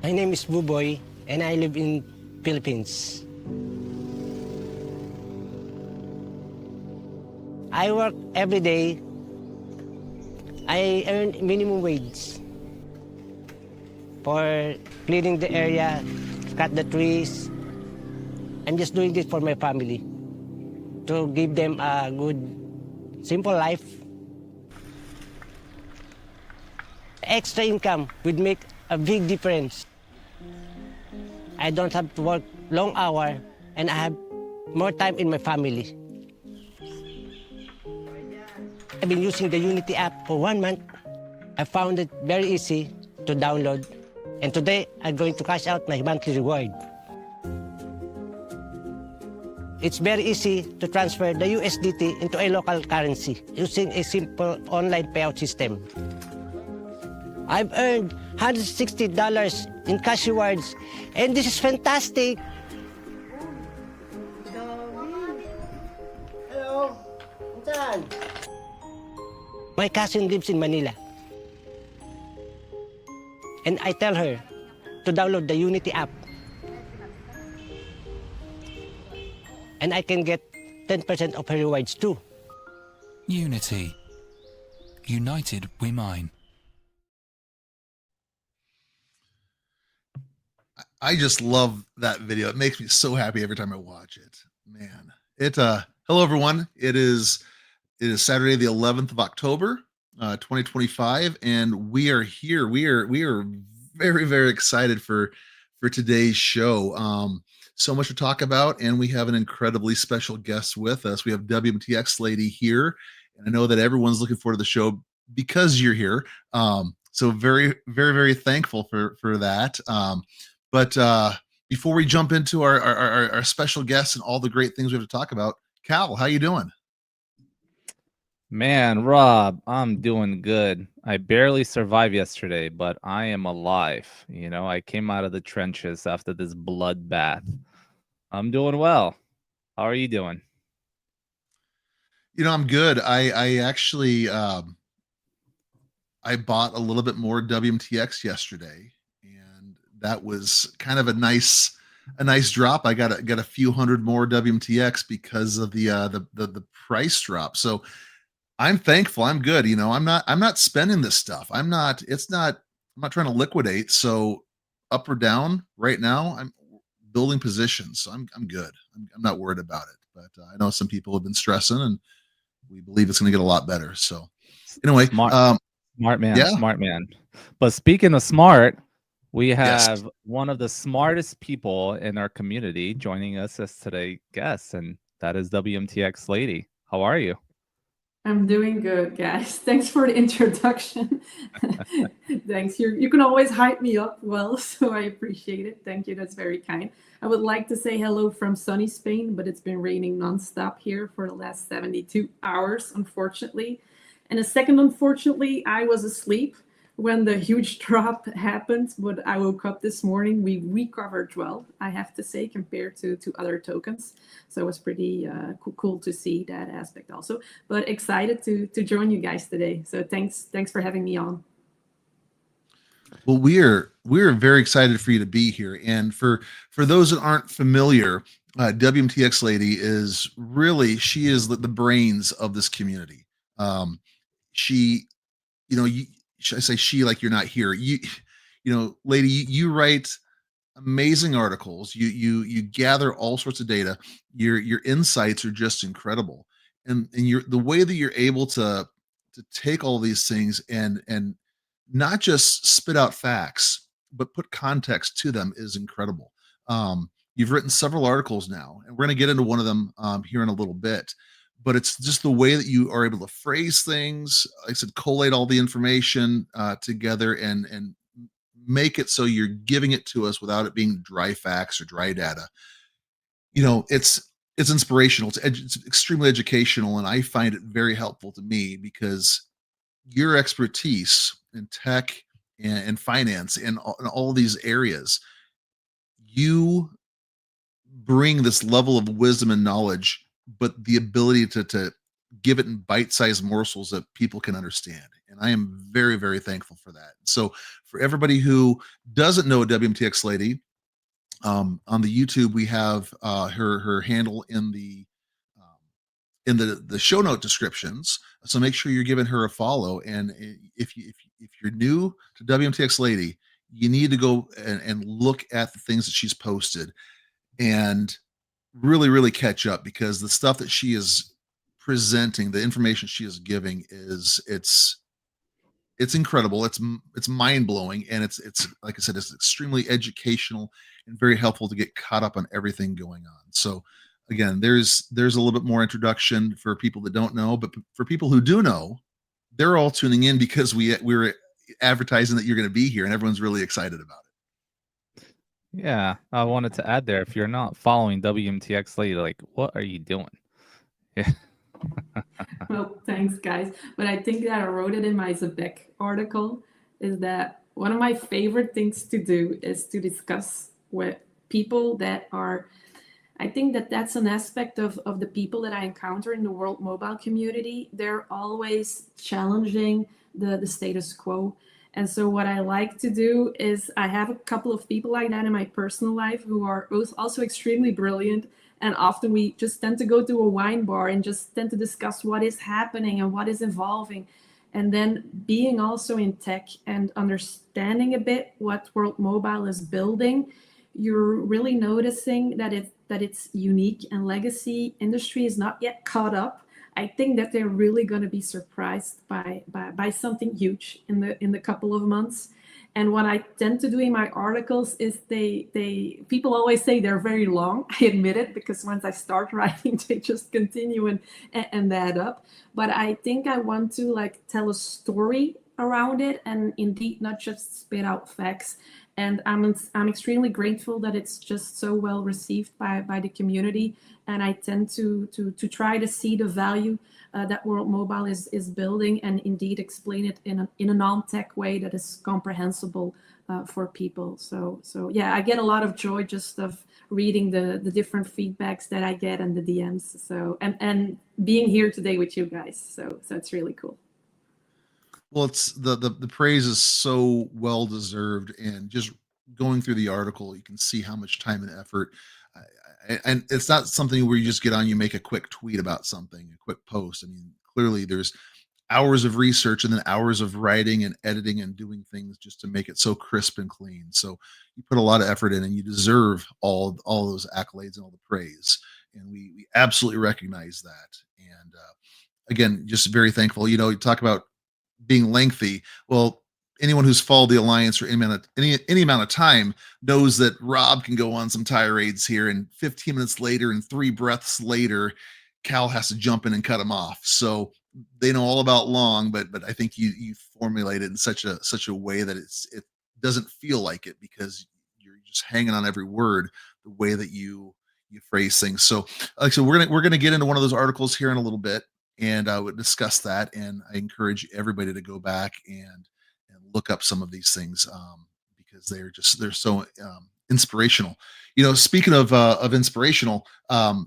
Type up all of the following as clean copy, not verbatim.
My name is Buboy, and I live in Philippines. I work every day. I earn minimum wage for cleaning the area, cut the trees. I'm just doing this for my family to give them a good, simple life. Extra income would make a big difference. I don't have to work long hours, and I have more time in my family. I've been using the Unity app for 1 month. I found it very easy to download, and today I'm going to cash out my monthly reward. It's very easy to transfer the USDT into a local currency using a simple online payout system. I've earned $160 in cash rewards, and this is fantastic. Hello, saan? My cousin lives in Manila, and I tell her to download the Unity app, and I can get 10% of her rewards too. Unity. United we mine. I just love that video. It makes me so happy every time I watch it. Man. Hello everyone. It is Saturday the 11th of October, 2025, and we are here. We are very, very excited for today's show. So much to talk about, and we have an incredibly special guest with us. We have WMTx Lady here, and I know that everyone's looking forward to the show because you're here. So very, very, very thankful for that. But before we jump into our special guests and all the great things we have to talk about, Cal, how you doing? Man, Rob, I'm doing good. I barely survived yesterday, but I am alive. I came out of the trenches after this bloodbath. I'm doing well. How are you doing? I'm good. I actually I bought a little bit more WMTX yesterday, and that was kind of a nice drop. I got a few hundred more WMTX because of the price drop. So I'm thankful. I'm good. I'm not spending this stuff. I'm not trying to liquidate. So up or down right now, I'm building positions. So I'm good. I'm not worried about it. But I know some people have been stressing, and we believe it's going to get a lot better. So anyway, Smart man, yeah. smart man. But speaking of smart, we Yes. have one of the smartest people in our community joining us as today's guest, and that is WMTx Lady. How are you? I'm doing good, guys. Thanks for the introduction. Thanks. You can always hype me up well, so I appreciate it. Thank you. That's very kind. I would like to say hello from sunny Spain, but it's been raining nonstop here for the last 72 hours, unfortunately. And a second, unfortunately, I was asleep when the huge drop happened, but I woke up this morning. We recovered well, I have to say, compared to other tokens. So it was pretty cool to see that aspect also. But excited to join you guys today. So thanks for having me on. Well, we're very excited for you to be here, and for those that aren't familiar, WMTX Lady she is the brains of this community. She, you should I say she like you're not here. Lady, you write amazing articles. You gather all sorts of data. Your insights are just incredible, and the way that you're able to take all these things and not just spit out facts, but put context to them is incredible. You've written several articles now, and we're going to get into one of them here in a little bit. But it's just the way that you are able to phrase things. Like I said, collate all the information together and make it so you're giving it to us without it being dry facts or dry data. It's inspirational. It's extremely educational, and I find it very helpful to me because your expertise in tech and finance and all these areas, you bring this level of wisdom and knowledge, but the ability to give it in bite-sized morsels that people can understand. And I am very, very thankful for that. So for everybody who doesn't know WMTx Lady, on the YouTube, we have her handle in the show note descriptions. So make sure you're giving her a follow. And if you're new to WMTx Lady, you need to go and look at the things that she's posted and really, really catch up, because the stuff that she is presenting, the information she is giving, it's incredible. It's mind blowing, and it's like I said, it's extremely educational and very helpful to get caught up on everything going on. So again, there's a little bit more introduction for people that don't know, but for people who do know, they're all tuning in because we're advertising that you're going to be here, and everyone's really excited about it. Yeah, I wanted to add there, if you're not following WMTx Lady, like, what are you doing? Yeah. Well, thanks, guys. But I think that I wrote it in my Zebek article, is that one of my favorite things to do is to discuss with people that are, I think that that's an aspect of the people that I encounter in the world mobile community. They're always challenging the status quo. And so what I like to do is I have a couple of people like that in my personal life who are also extremely brilliant. And often we just tend to go to a wine bar and just tend to discuss what is happening and what is evolving. And then being also in tech and understanding a bit what World Mobile is building, you're really noticing that it's unique and legacy industry is not yet caught up. I think that they're really going to be surprised by something huge in the couple of months. And what I tend to do in my articles is they people always say they're very long. I admit it, because once I start writing, they just continue and add up. But I think I want to like tell a story around it, and indeed not just spit out facts. And I'm extremely grateful that it's just so well received by the community. And I tend to try to see the value that World Mobile is building, and indeed explain it in a non-tech way that is comprehensible for people. So yeah, I get a lot of joy just of reading the different feedbacks that I get and the DMs. So and being here today with you guys. So it's really cool. Well, it's the praise is so well deserved, and just going through the article, you can see how much time and effort. And it's not something where you just get on, you make a quick tweet about something, a quick post. I mean, clearly there's hours of research and then hours of writing and editing and doing things just to make it so crisp and clean. So you put a lot of effort in, and you deserve all those accolades and all the praise. And we absolutely recognize that. And again, just very thankful. You talk about being lengthy. Well, anyone who's followed the alliance for any amount of time knows that Rob can go on some tirades here, and 15 minutes later and 3 breaths later, Cal has to jump in and cut him off. So they know all about long, but I think you formulate it in such a way that it doesn't feel like it, because you're just hanging on every word, the way that you phrase things. So like so we're gonna get into one of those articles here in a little bit, and I would discuss that. And I encourage everybody to go back and look up some of these things, because they're so inspirational. Speaking of inspirational, World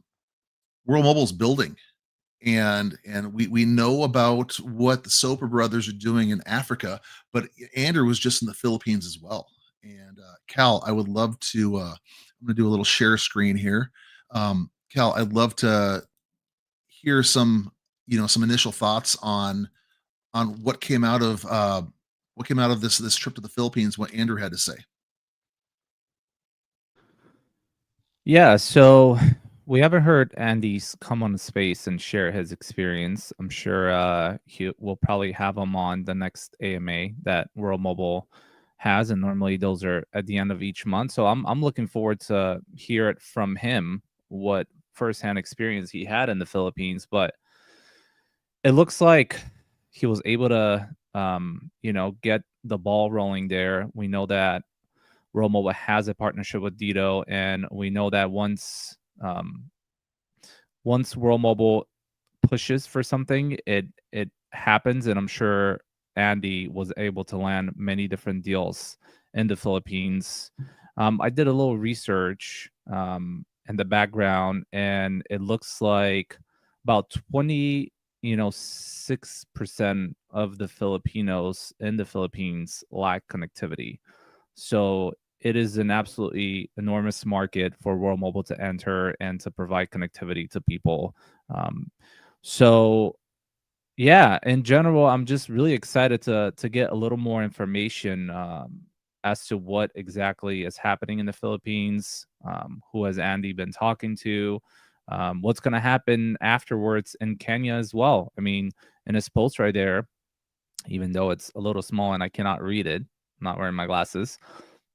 Mobile's building, and we know about what the Soper brothers are doing in Africa, but Andrew was just in the Philippines as well. And Cal, I would love to. I'm going to do a little share screen here. Cal, I'd love to hear some initial thoughts on what came out of this trip to the Philippines, what Andrew had to say. Yeah, so we haven't heard Andy's come on space and share his experience. I'm sure we'll probably have him on the next AMA that World Mobile has, and normally those are at the end of each month. So I'm looking forward to hear it from him, what firsthand experience he had in the Philippines. But it looks like he was able to get the ball rolling there. We know that World Mobile has a partnership with Dito, and we know that once World Mobile pushes for something, it happens. And I'm sure Andy was able to land many different deals in the Philippines. I did a little research in the background, and it looks like about 20 6% of the Filipinos in the Philippines lack connectivity. So it is an absolutely enormous market for World Mobile to enter and to provide connectivity to people. So yeah, in general, I'm just really excited to get a little more information as to what exactly is happening in the Philippines. Who has Andy been talking to? What's going to happen afterwards in Kenya as well? I mean, in his post right there, even though it's a little small and I cannot read it, I'm not wearing my glasses,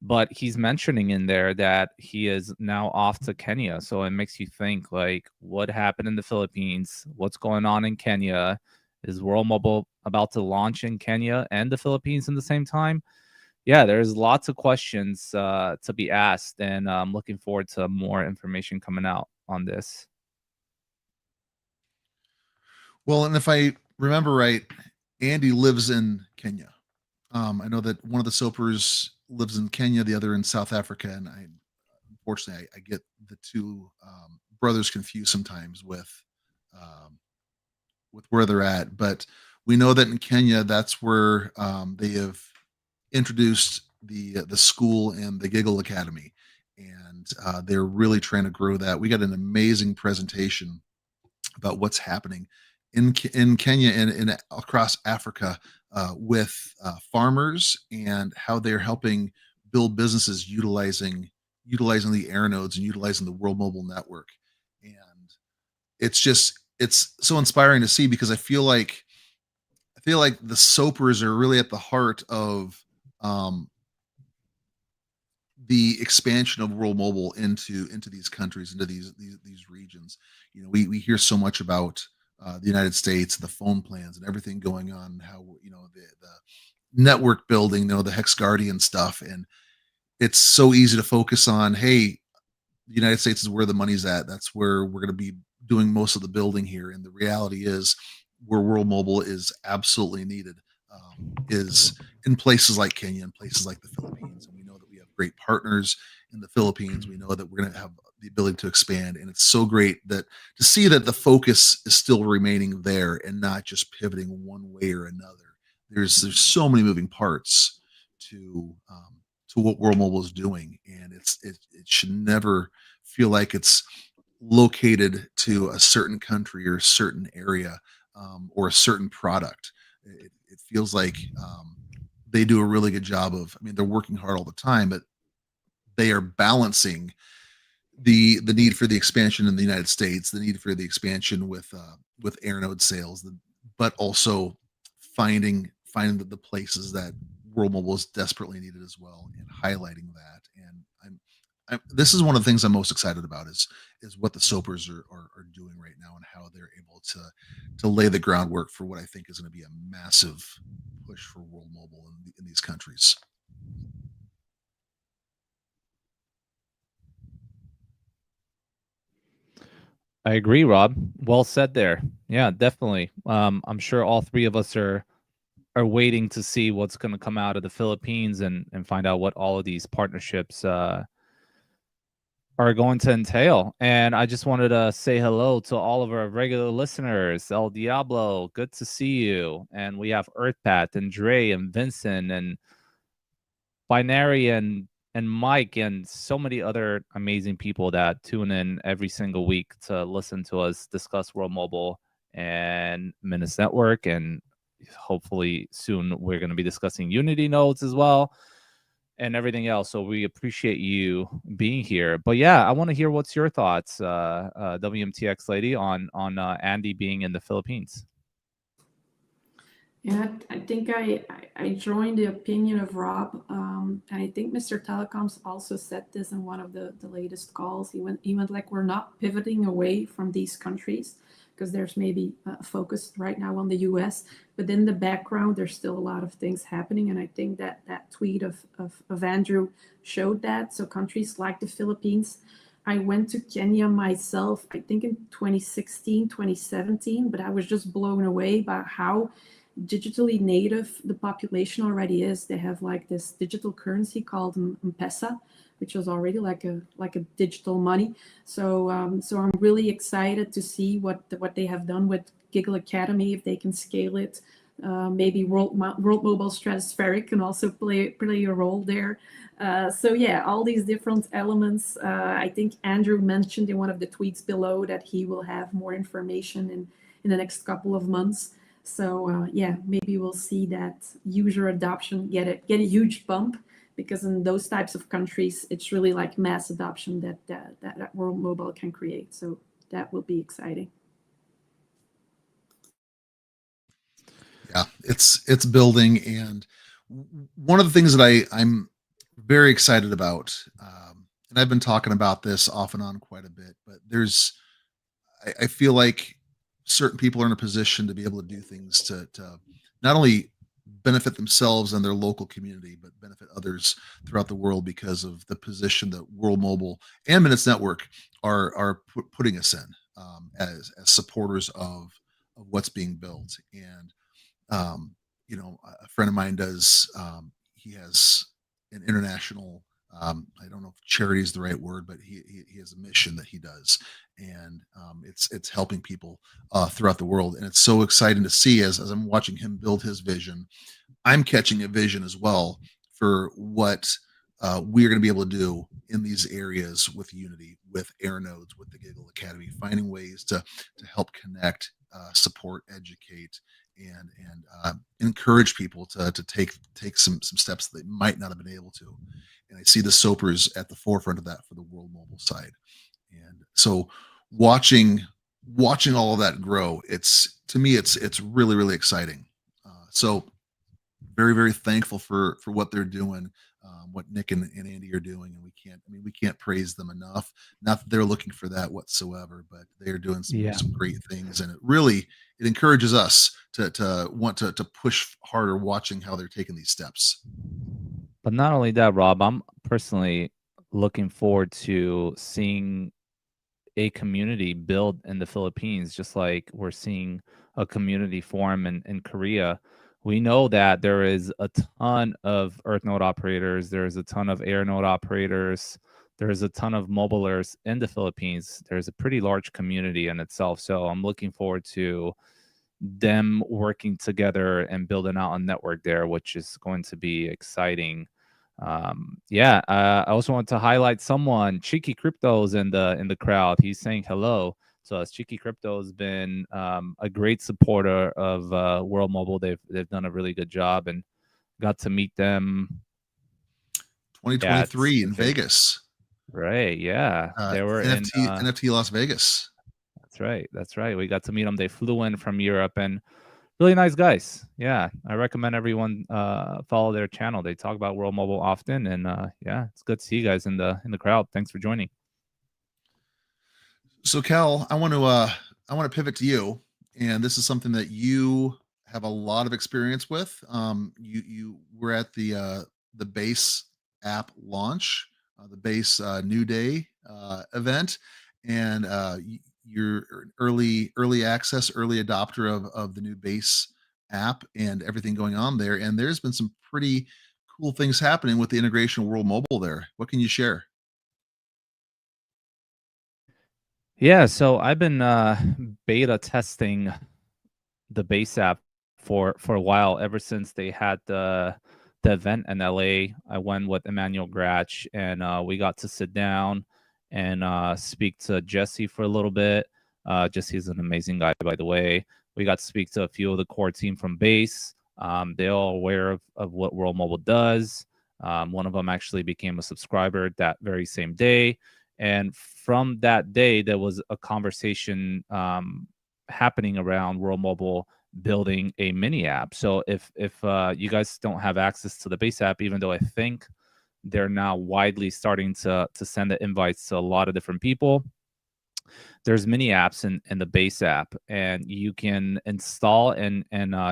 but he's mentioning in there that he is now off to Kenya. So it makes you think, like, what happened in the Philippines? What's going on in Kenya? Is World Mobile about to launch in Kenya and the Philippines in the same time? Yeah, there's lots of questions to be asked, and I'm looking forward to more information coming out on this. Well, and if I remember right, Andy lives in Kenya. I know that one of the Soapers lives in Kenya, the other in South Africa, and unfortunately I get the two brothers confused sometimes with where they're at. But we know that in Kenya, that's where they have introduced the school and the Giggle Academy, and they're really trying to grow that. We got an amazing presentation about what's happening in Kenya and across Africa with farmers and how they're helping build businesses utilizing the air nodes and utilizing the World Mobile Network. And it's so inspiring to see, because I feel like the Soapers are really at the heart of the expansion of World Mobile into these countries, into these regions. We hear so much about the United States, the phone plans, and everything going on. How the network building, the Hex Guardian stuff, and it's so easy to focus on, hey, the United States is where the money's at. That's where we're going to be doing most of the building here. And the reality is, where World Mobile is absolutely needed is in places like Kenya and places like the Philippines. And we know that we have great partners in the Philippines. We know that we're going to have the ability to expand. And it's so great that to see that the focus is still remaining there and not just pivoting one way or another. There's so many moving parts to what World Mobile is doing, and it should never feel like it's located to a certain country or a certain area or a certain product. It feels like they do a really good job of. I mean, they're working hard all the time, but they are balancing the need for the expansion in the United States, the need for the expansion with AirNode sales, but also finding the places that World Mobile is desperately needed as well, and highlighting that. And this is one of the things I'm most excited about is what the Soapers are doing right now, and how they're able to lay the groundwork for what I think is going to be a massive push for World Mobile in these countries. I agree, Rob. Well said there. Yeah, definitely. I'm sure all three of us are waiting to see what's going to come out of the Philippines and find out what all of these partnerships are going to entail. And I just wanted to say hello to all of our regular listeners. El Diablo, good to see you. And we have Earthpat and Dre and Vincent and Binary and Mike and so many other amazing people that tune in every single week to listen to us discuss World Mobile and Menace Network. And hopefully soon we're going to be discussing Unity nodes as well and everything else. So we appreciate you being here. But yeah, I want to hear what's your thoughts, WMTx Lady, on Andy being in the Philippines. Yeah, I think I joined the opinion of Rob, and I think Mr. Telecoms also said this in one of the latest calls. He went like, we're not pivoting away from these countries because there's maybe a focus right now on the US, but in the background there's still a lot of things happening, and I think that tweet of Andrew showed that. So countries like the Philippines, I went to Kenya myself, I think in 2016, 2017, but I was just blown away by how digitally native the population already is. They have like this digital currency called M-Pesa, which is already like a digital money. So I'm really excited to see what they have done with Giggle Academy, if they can scale it. Maybe World Mobile Stratospheric can also play a role there. So yeah, all these different elements. I think Andrew mentioned in one of the tweets below that he will have more information in the next couple of months. So yeah, maybe we'll see that user adoption get a huge bump, because in those types of countries, it's really like mass adoption that World Mobile can create. So that will be exciting. Yeah, it's building, and one of the things that I'm very excited about, and I've been talking about this off and on quite a bit, but I feel like certain people are in a position to be able to do things to not only benefit themselves and their local community, but benefit others throughout the world because of the position that World Mobile and Minutes Network are putting us in, as supporters of what's being built. And a friend of mine does. He has an international. I don't know if charity is the right word, but he has a mission that he does, and it's helping people throughout the world. And it's so exciting to see as I'm watching him build his vision. I'm catching a vision as well for what we're going to be able to do in these areas with Unity, with Air Nodes, with the Giggle Academy, finding ways to help connect, support, educate, and encourage people to take some steps that they might not have been able to. And I see the Soapers at the forefront of that for the World Mobile side. And so watching all of that grow, to me it's really, really exciting. So very, very thankful for what they're doing, what Nick and Andy are doing, and we can't praise them enough. Not that they're looking for that whatsoever, but they are doing some great things, and it encourages us to want to push harder, watching how they're taking these steps. But not only that, Rob, I'm personally looking forward to seeing a community build in the Philippines, just like we're seeing a community form in Korea. We know that there is a ton of Earth node operators, there's a ton of Air node operators, there's a ton of mobilers in the Philippines. There's a pretty large community in itself. So I'm looking forward to them working together and building out a network there, which is going to be exciting. I also want to highlight someone. Cheeky Crypto's in the crowd. He's saying hello. So as Cheeky Crypto has been a great supporter of World Mobile. They've done a really good job, and got to meet them 2023 in Vegas. Right, yeah. They were NFT Las Vegas. That's right. We got to meet them. They flew in from Europe, and really nice guys. Yeah, I recommend everyone follow their channel. They talk about World Mobile often, and yeah, it's good to see you guys in the crowd. Thanks for joining. So Cal, I want to pivot to you, and this is something that you have a lot of experience with. You were at the Base app launch, the Base New Day event, and you're early access, early adopter of the new Base app and everything going on there. And there's been some pretty cool things happening with the integration of World Mobile there. What can you share? Yeah, so I've been beta testing the Base app for a while, ever since they had the event in LA. I went with Emmanuel Gratch, and we got to sit down and speak to Jesse for a little bit. Jesse's an amazing guy, by the way. We got to speak to a few of the core team from Base. They're all aware of what World Mobile does. One of them actually became a subscriber that very same day. And from that day, there was a conversation happening around World Mobile building a mini app. So if you guys don't have access to the Base app, even though I think they're now widely starting to send the invites to a lot of different people, there's mini apps in the Base app, and you can install and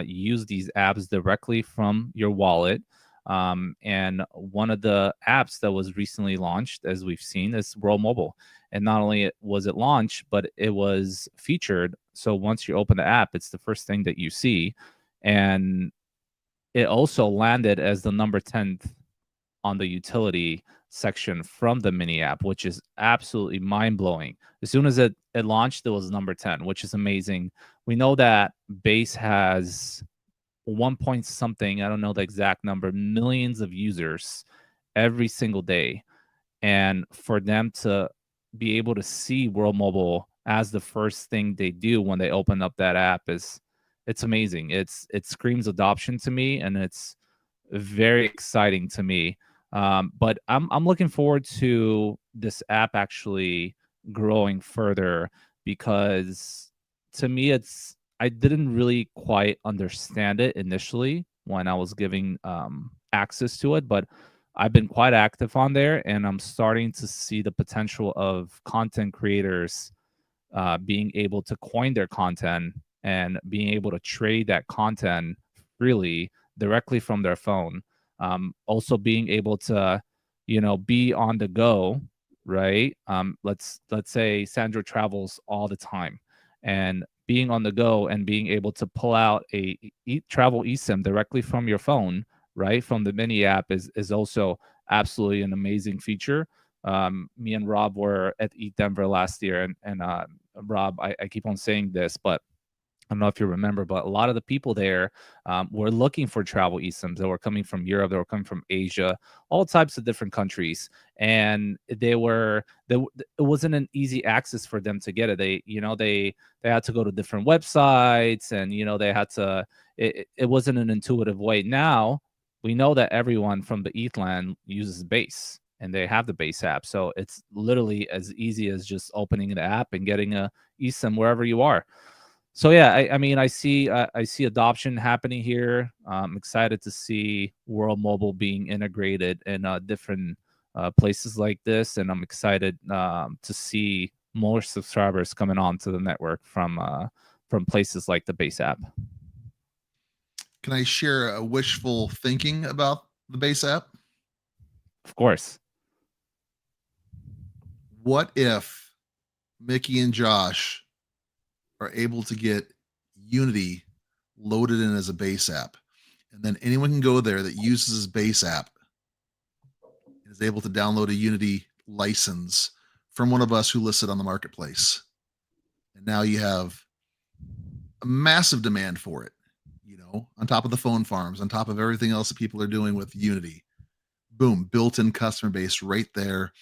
use these apps directly from your wallet. And one of the apps that was recently launched, as we've seen, is World Mobile. And not only was it launched, but it was featured. So once you open the app, it's the first thing that you see. And it also landed as the number 10th on the utility section from the mini app, which is absolutely mind blowing. As soon as it launched, it was number 10, which is amazing. We know that base has 1 point something, I don't know the exact number, millions of users every single day. And for them to be able to see World Mobile as the first thing they do when they open up that app it's amazing. It screams adoption to me, and it's very exciting to me. But I'm looking forward to this app actually growing further, because to me I didn't really quite understand it initially when I was giving access to it, but I've been quite active on there, and I'm starting to see the potential of content creators being able to coin their content and being able to trade that content freely directly from their phone. Also being able to, be on the go, right? Let's say Sandro travels all the time, and being on the go and being able to pull out a travel eSIM directly from your phone, right, from the mini app is also absolutely an amazing feature. Me and Rob were at Eat Denver last year, and Rob, I keep on saying this, but I don't know if you remember, but a lot of the people there were looking for travel eSIMs. They were coming from Europe, they were coming from Asia, all types of different countries, and it wasn't an easy access for them to get it. They had to go to different websites, and they had to. It wasn't an intuitive way. Now we know that everyone from the ETHLAN uses Base, and they have the Base app, so it's literally as easy as just opening the app and getting a eSIM wherever you are. So yeah, I mean, I see adoption happening here. I'm excited to see World Mobile being integrated in different places like this, and I'm excited to see more subscribers coming onto the network from places like the Base app. Can I share a wishful thinking about the Base app? Of course. What if Mickey and Josh are able to get Unity loaded in as a base app, and then anyone can go there that uses this base app is able to download a Unity license from one of us who listed on the marketplace, and now you have a massive demand for it, on top of the phone farms, on top of everything else that people are doing with Unity. Boom, built-in customer base right there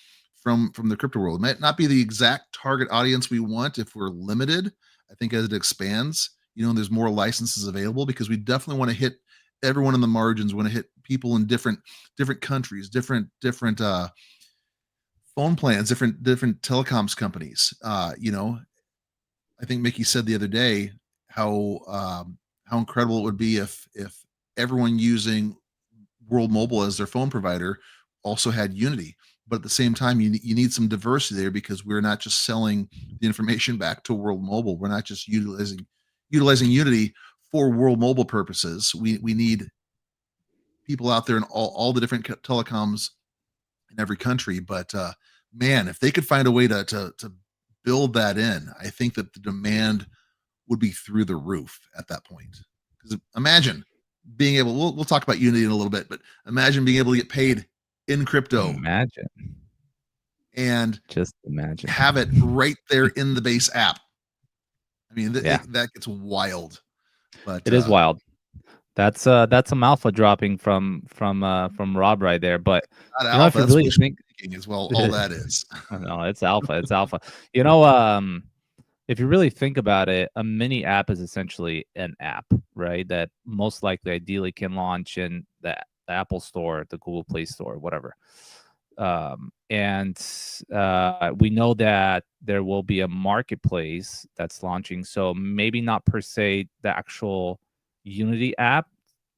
from the crypto world. It might not be the exact target audience we want if we're limited. I think as it expands, there's more licenses available, because we definitely want to hit everyone in the margins. We want to hit people in different countries, different phone plans, different telecoms companies. I think Mickey said the other day how incredible it would be if everyone using World Mobile as their phone provider also had Unity. But at the same time, you need some diversity there, because we're not just selling the information back to World Mobile. We're not just utilizing Unity for World Mobile purposes. We need people out there in all the different telecoms in every country. But man, if they could find a way to build that in, I think that the demand would be through the roof at that point. Because imagine being able, we'll talk about Unity in a little bit, but imagine being able to get paid in crypto. Imagine. And Just imagine. Have it right there in the base app. I mean, Yeah. that gets wild. But it is wild. That's some alpha dropping from Rob right there. But not if alpha, you that's really think as well, all that is. No, it's alpha. It's alpha. If you really think about it, a mini app is essentially an app, right? That most likely, ideally, can launch in the Apple Store, the Google Play Store, whatever. And we know that there will be a marketplace that's launching. So maybe not per se the actual Unity app,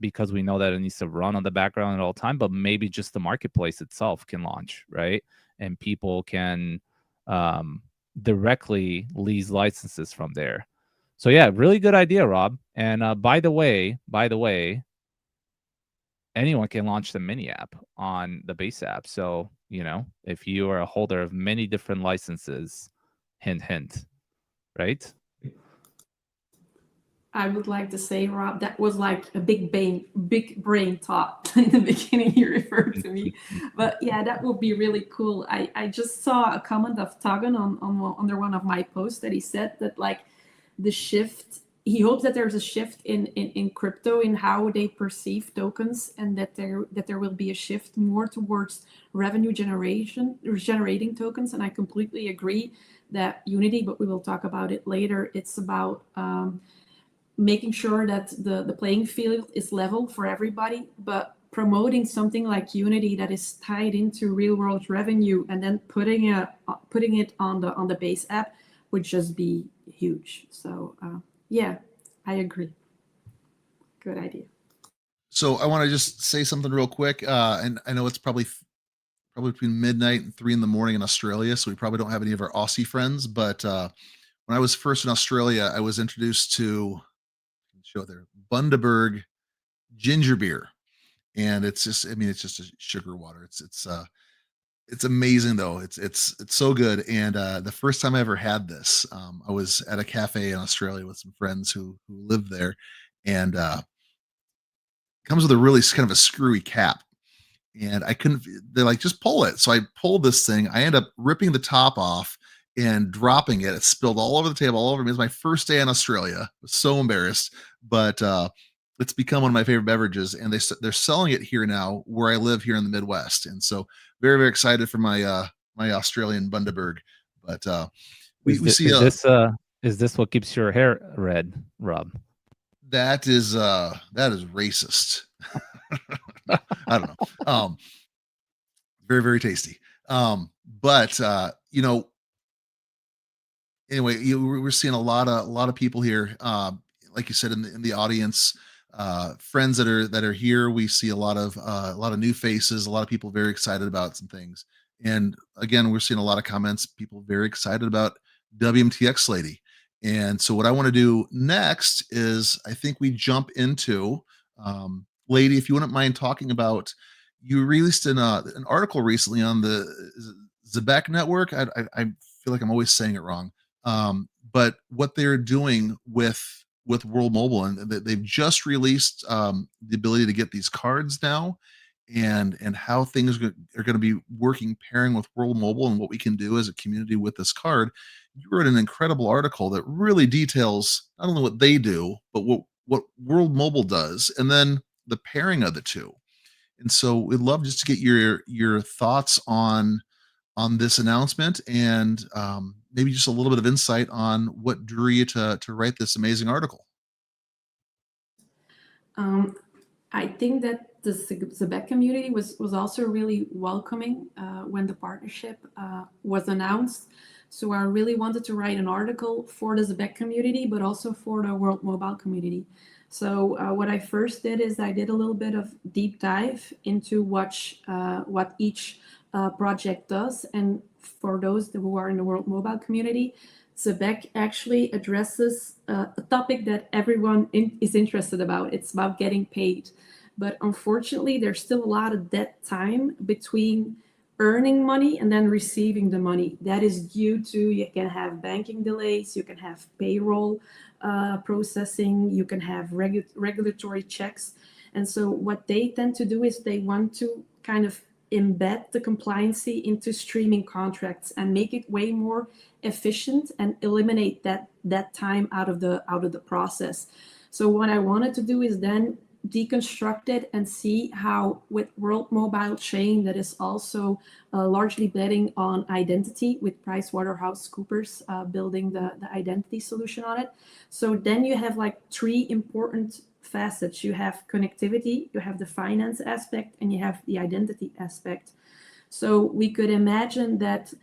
because we know that it needs to run on the background at all time, but maybe just the marketplace itself can launch, right? And people can directly lease licenses from there. So yeah, really good idea, Rob. And by the way, anyone can launch the mini app on the base app. So, if you are a holder of many different licenses, hint, hint, right? I would like to say, Rob, that was like a big brain thought in the beginning you referred to me. But yeah, that would be really cool. I just saw a comment of Tagan under one of my posts that he said that like the shift, he hopes that there's a shift in crypto in how they perceive tokens, and that there will be a shift more towards revenue generating tokens. And I completely agree that Unity, but we will talk about it later, it's about making sure that the playing field is level for everybody, but promoting something like Unity that is tied into real world revenue and then putting it on the base app would just be huge. So yeah, I agree. Good idea. So I want to just say something real quick, and I know it's probably between midnight and 3 in the morning in Australia, so we probably don't have any of our Aussie friends. But when I was first in Australia, I was introduced to show there Bundaberg ginger beer, and it's just, I mean, it's just a sugar water. It's amazing though. It's so good. And the first time I ever had this, I was at a cafe in Australia with some friends who lived there, and comes with a really kind of a screwy cap. And I couldn't, they're like, just pull it. So I pulled this thing. I end up ripping the top off and dropping it. It spilled all over the table, all over me. It was my first day in Australia. I was so embarrassed, but it's become one of my favorite beverages. And they're selling it here now where I live here in the Midwest. And so very, very excited for my my Australian Bundaberg. But we see is this what keeps your hair red, Rob? that is racist. I don't know. Very, very tasty. But you know, anyway, we're seeing a lot of people here. Like you said, in the audience, friends that are here. We see a lot of new faces, a lot of people very excited about some things. And again, we're seeing a lot of comments, people very excited about WMTx Lady. And so what I want to do next is I think we jump into Lady, if you wouldn't mind talking about, you released an article recently on the Zebek network. I feel like I'm always saying it wrong. But what they're doing with World Mobile, and they've just released the ability to get these cards now, and how things are going to be working pairing with World Mobile and what we can do as a community with this card. You wrote an incredible article that really details not only what they do, but what World Mobile does, and then the pairing of the two. And so we'd love just to get your thoughts on this announcement, and maybe just a little bit of insight on what drew you to write this amazing article. I think that the Zebek community was also really welcoming when the partnership was announced. So I really wanted to write an article for the Zebek community, but also for the World Mobile community. So what I first did is I did a little bit of deep dive into what each project does. And for those who are in the World Mobile community, Zebek actually addresses a topic that everyone is interested about. It's about getting paid. But unfortunately, there's still a lot of dead time between earning money and then receiving the money. That is due to, you can have banking delays, you can have payroll processing, you can have regulatory checks. And so what they tend to do is they want to kind of embed the compliancy into streaming contracts and make it way more efficient and eliminate that time out of the process. So what I wanted to do is then deconstruct it and see how with World Mobile chain that is also largely betting on identity, with PricewaterhouseCoopers building the identity solution on it. So then you have like three important facets. You have connectivity, you have the finance aspect, and you have the identity aspect. So we could imagine that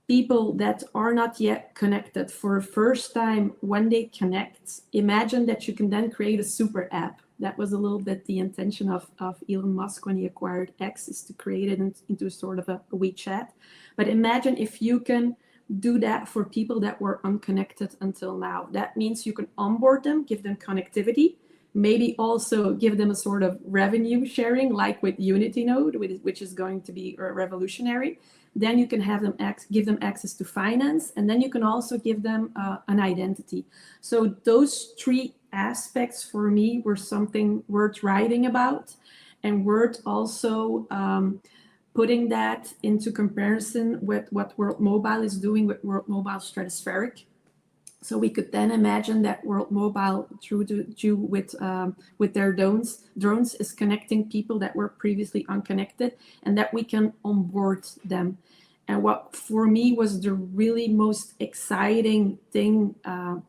people that are not yet connected for the first time, when they connect, imagine that you can then create a super app. That was a little bit the intention of Elon Musk when he acquired X, is to create it into sort of a WeChat. But imagine if you can do that for people that were unconnected until now. That means you can onboard them, give them connectivity, maybe also give them a sort of revenue sharing, like with Unity Node, which is going to be revolutionary. Then you can have them give them access to finance, and then you can also give them an identity. So those three aspects for me were something worth writing about, and worth also putting that into comparison with what World Mobile is doing with World Mobile Stratospheric. So we could then imagine that World Mobile, with their drones, is connecting people that were previously unconnected, and that we can onboard them. And what for me was the really most exciting thing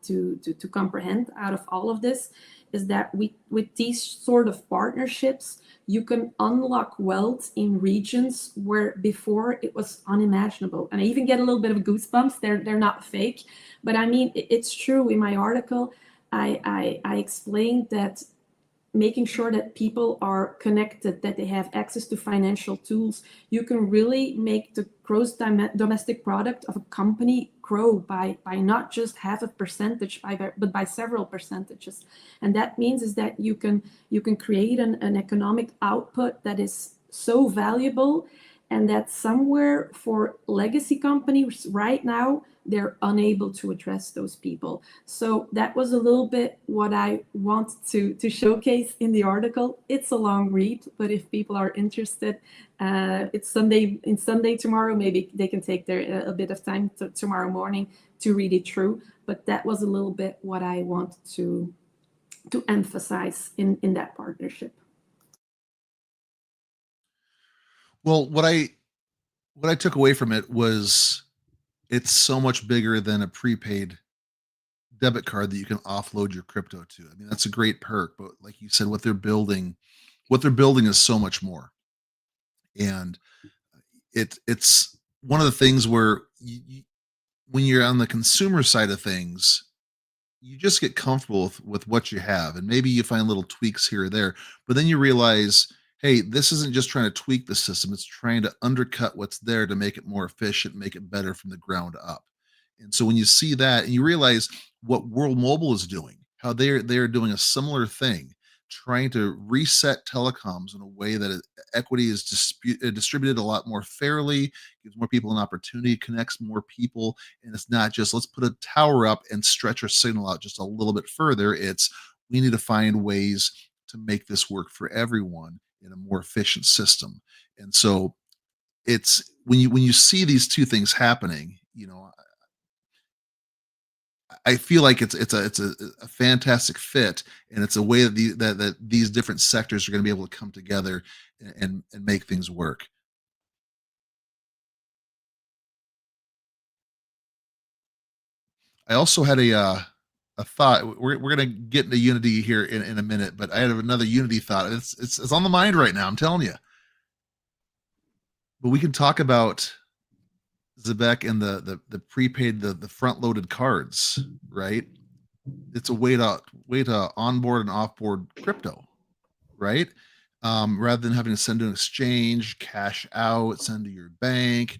to comprehend out of all of this is that with these sort of partnerships, you can unlock wealth in regions where before it was unimaginable. And I even get a little bit of goosebumps. They're not fake, but I mean, it's true. In my article, I explained that making sure that people are connected, that they have access to financial tools, you can really make the gross domestic product of a company grow by not just half a percentage, but by several percentages. And that means is that you can create an economic output that is so valuable, and that somewhere for legacy companies right now, they're unable to address those people. So that was a little bit what I want to showcase in the article. It's a long read, but if people are interested, it's Sunday tomorrow, maybe they can take a bit of time tomorrow morning to read it through. But that was a little bit what I want to emphasize in that partnership. Well, what I took away from it was it's so much bigger than a prepaid debit card that you can offload your crypto to. I mean, that's a great perk, but like you said, what they're building is so much more. And it's one of the things where when you're on the consumer side of things, you just get comfortable with what you have, and maybe you find little tweaks here or there, but then you realize, hey, this isn't just trying to tweak the system, it's trying to undercut what's there to make it more efficient, make it better from the ground up. And so when you see that and you realize what World Mobile is doing, how they're doing a similar thing, trying to reset telecoms in a way that equity is distributed a lot more fairly, gives more people an opportunity, connects more people, and it's not just let's put a tower up and stretch our signal out just a little bit further. It's we need to find ways to make this work for everyone in a more efficient system. And so it's when you see these two things happening, I feel like it's a fantastic fit, and it's a way that these different sectors are going to be able to come together and make things work. I also had a thought. We're going to get into Unity here in a minute, but I had another Unity thought. It's on the mind right now. I'm telling you. But we can talk about Zebek and the prepaid the front loaded cards, right? It's a way to onboard and offboard crypto, right? Rather than having to send to an exchange, cash out, send to your bank,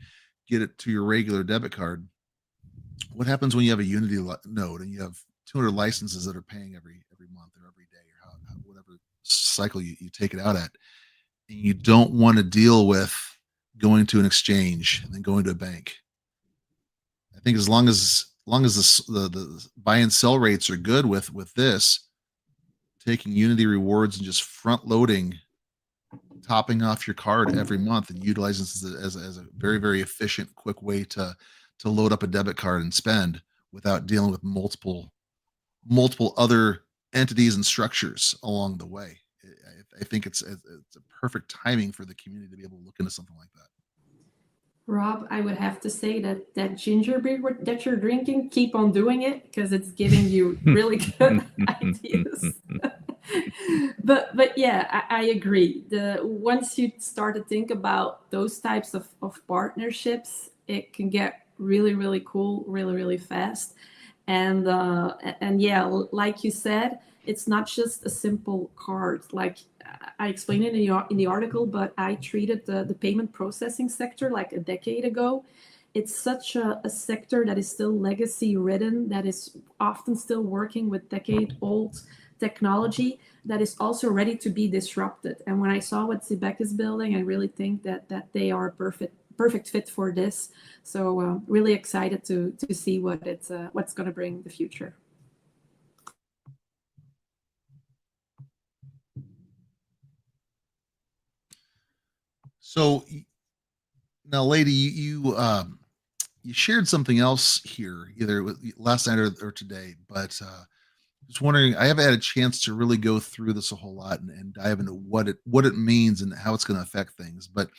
get it to your regular debit card. What happens when you have a Unity node and you have 200 licenses that are paying every month or every day or whatever cycle you take it out at, and you don't want to deal with going to an exchange and then going to a bank? I think as long as the buy and sell rates are good with this, taking Unity rewards and just front loading, topping off your card every month and utilizing this as a very, very efficient, quick way to load up a debit card and spend without dealing with multiple other entities and structures along the way. I think it's a perfect timing for the community to be able to look into something like that. Rob, I would have to say that ginger beer that you're drinking, keep on doing it because it's giving you really good ideas. but yeah, I agree. Once you start to think about those types of partnerships, it can get really, really cool, really, really fast. And yeah, like you said, it's not just a simple card. Like I explained it in the article, but I treated the payment processing sector like a decade ago. It's such a sector that is still legacy ridden, that is often still working with decade-old technology that is also ready to be disrupted. And when I saw what Zebek is building, I really think that they are a perfect fit for this. So really excited to see what's going to bring the future. So now, lady, you shared something else here, either last night or today, but just wondering. I haven't had a chance to really go through this a whole lot and dive into what it means and how it's going to affect things. But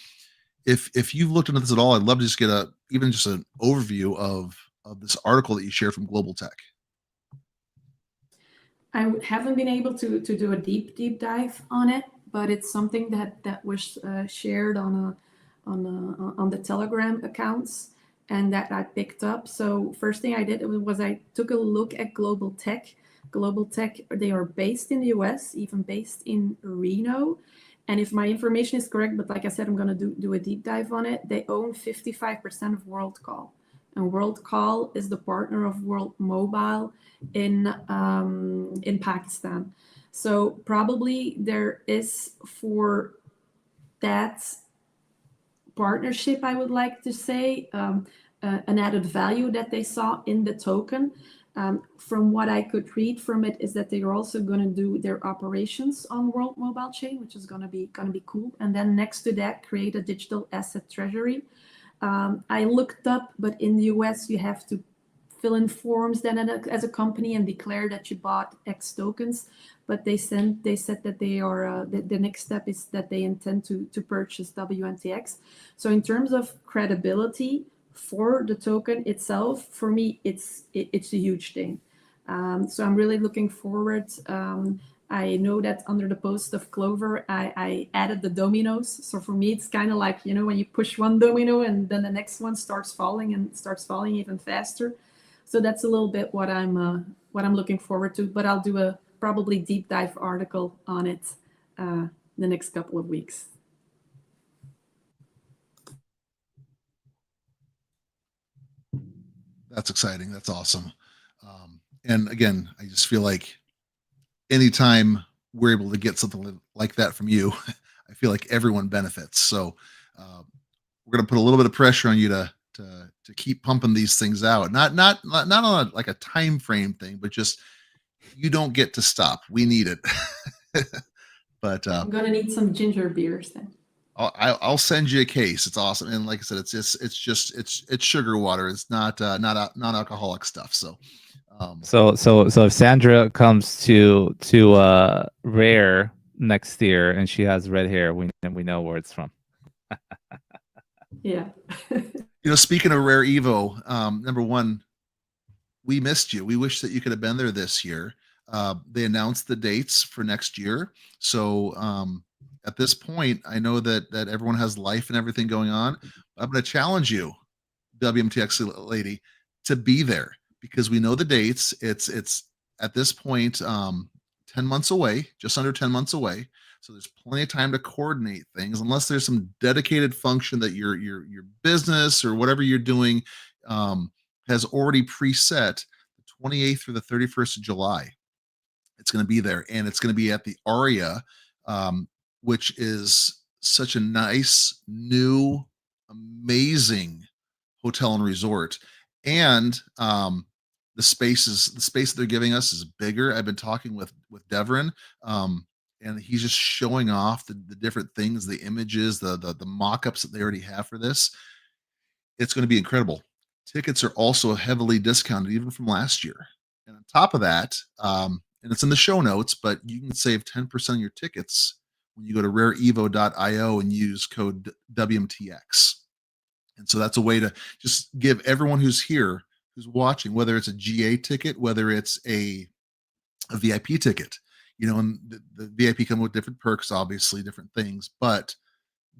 if you've looked into this at all, I'd love to just get even just an overview of this article that you shared from Global Tech. I haven't been able to do a deep dive on it, but it's something that was shared on the Telegram accounts and that I picked up. So first thing I did was I took a look at Global Tech. Global Tech, they are based in the US, even based in Reno. And if my information is correct, but like I said, I'm going to do a deep dive on it. They own 55% of WorldCall. And WorldCall is the partner of World Mobile in Pakistan. So probably there is, for that partnership, I would like to say, an added value that they saw in the token. From what I could read from it is that they are also going to do their operations on World Mobile Chain, which is going to be cool. And then next to that, create a digital asset treasury. I looked up, but in the US, you have to fill in forms then as a company and declare that you bought X tokens. But they said that they are the next step is that they intend to purchase WMTx. So in terms of credibility for the token itself, for me, it's a huge thing. So I'm really looking forward. I know that under the post of Clover, I added the dominoes. So for me, it's kind of like, when you push one domino and then the next one starts falling even faster. So that's a little bit what I'm looking forward to. But I'll do a probably deep dive article on it the next couple of weeks. That's exciting. That's awesome. And again, I just feel like anytime we're able to get something like that from you, I feel like everyone benefits. So we're going to put a little bit of pressure on you to keep pumping these things out. Not on like a time frame thing, but just you don't get to stop. We need it. But I'm gonna need some ginger beers then. I'll send you a case. It's awesome, and like I said, it's sugar water. It's not non-alcoholic stuff. So. So if Sandra comes to Rare next year and she has red hair, we know where it's from. Yeah. Speaking of Rare Evo, number one, we missed you. We wish that you could have been there this year. They announced the dates for next year. So at this point, I know that everyone has life and everything going on. I'm going to challenge you, WMTx Lady, to be there because we know the dates. It's at this point 10 months away, just under 10 months away. So there's plenty of time to coordinate things, unless there's some dedicated function that your business or whatever you're doing has already preset the 28th through the 31st of July. It's going to be there, and it's going to be at the Aria, which is such a nice, new, amazing hotel and resort. And the space that they're giving us is bigger. I've been talking with Devrin, and he's just showing off the different things, the images, the mock-ups that they already have for this. It's going to be incredible. Tickets are also heavily discounted, even from last year. And on top of that, and it's in the show notes, but you can save 10% on your tickets when you go to rareevo.io and use code WMTX. And so that's a way to just give everyone who's here, who's watching, whether it's a GA ticket, whether it's a VIP ticket, and the VIP come with different perks, obviously, different things, but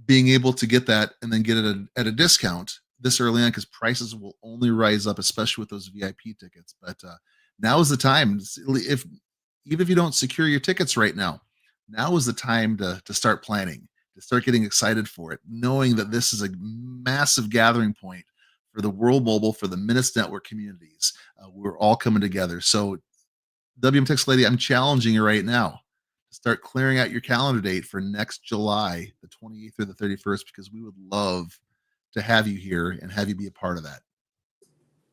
being able to get that and then get it at a discount this early on, because prices will only rise up, especially with those VIP tickets. But now is the time. Even if you don't secure your tickets right now is the time to start planning, to start getting excited for it, knowing that this is a massive gathering point for the World Mobile, for the Minutes Network communities. We're all coming together. So WMTx Lady, I'm challenging you right now to start clearing out your calendar date for next July, the 28th or the 31st, because we would love to have you here and have you be a part of that.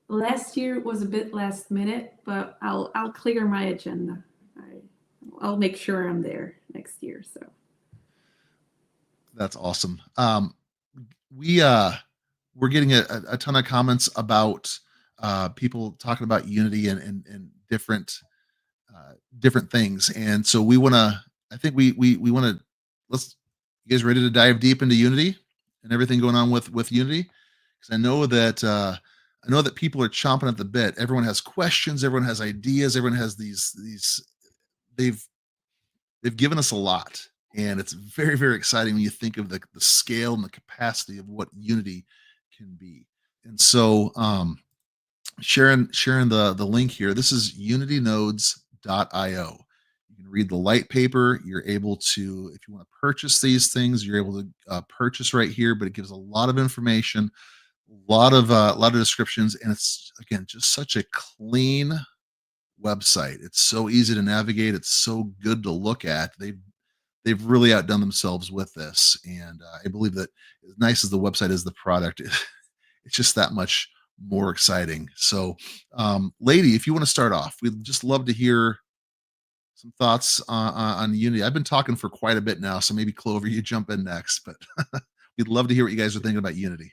Last year was a bit last minute, but I'll clear my agenda. I'll make sure I'm there next year. So That's awesome. We're getting a ton of comments about people talking about Unity and different things, and so we want to. I think we want to. Let's. You guys ready to dive deep into Unity and everything going on with Unity? Because I know that people are chomping at the bit. Everyone has questions. Everyone has ideas. Everyone has these. They've they've given us a lot, and it's very exciting when you think of the scale and the capacity of what Unity can be. And so sharing the link here, this is unitynodes.io. You can read the light paper. You're able to, if you want to purchase these things, you're able to purchase right here, but it gives a lot of information, a lot of descriptions, and it's again just such a clean website. It's so easy to navigate. It's so good to look at. They've really outdone themselves with this, and I believe that as nice as the website is, the product, it's just that much more exciting. So, Lady, if you want to start off, we'd just love to hear some thoughts on Unity. I've been talking for quite a bit now, so maybe Clover, you jump in next, but we'd love to hear what you guys are thinking about Unity.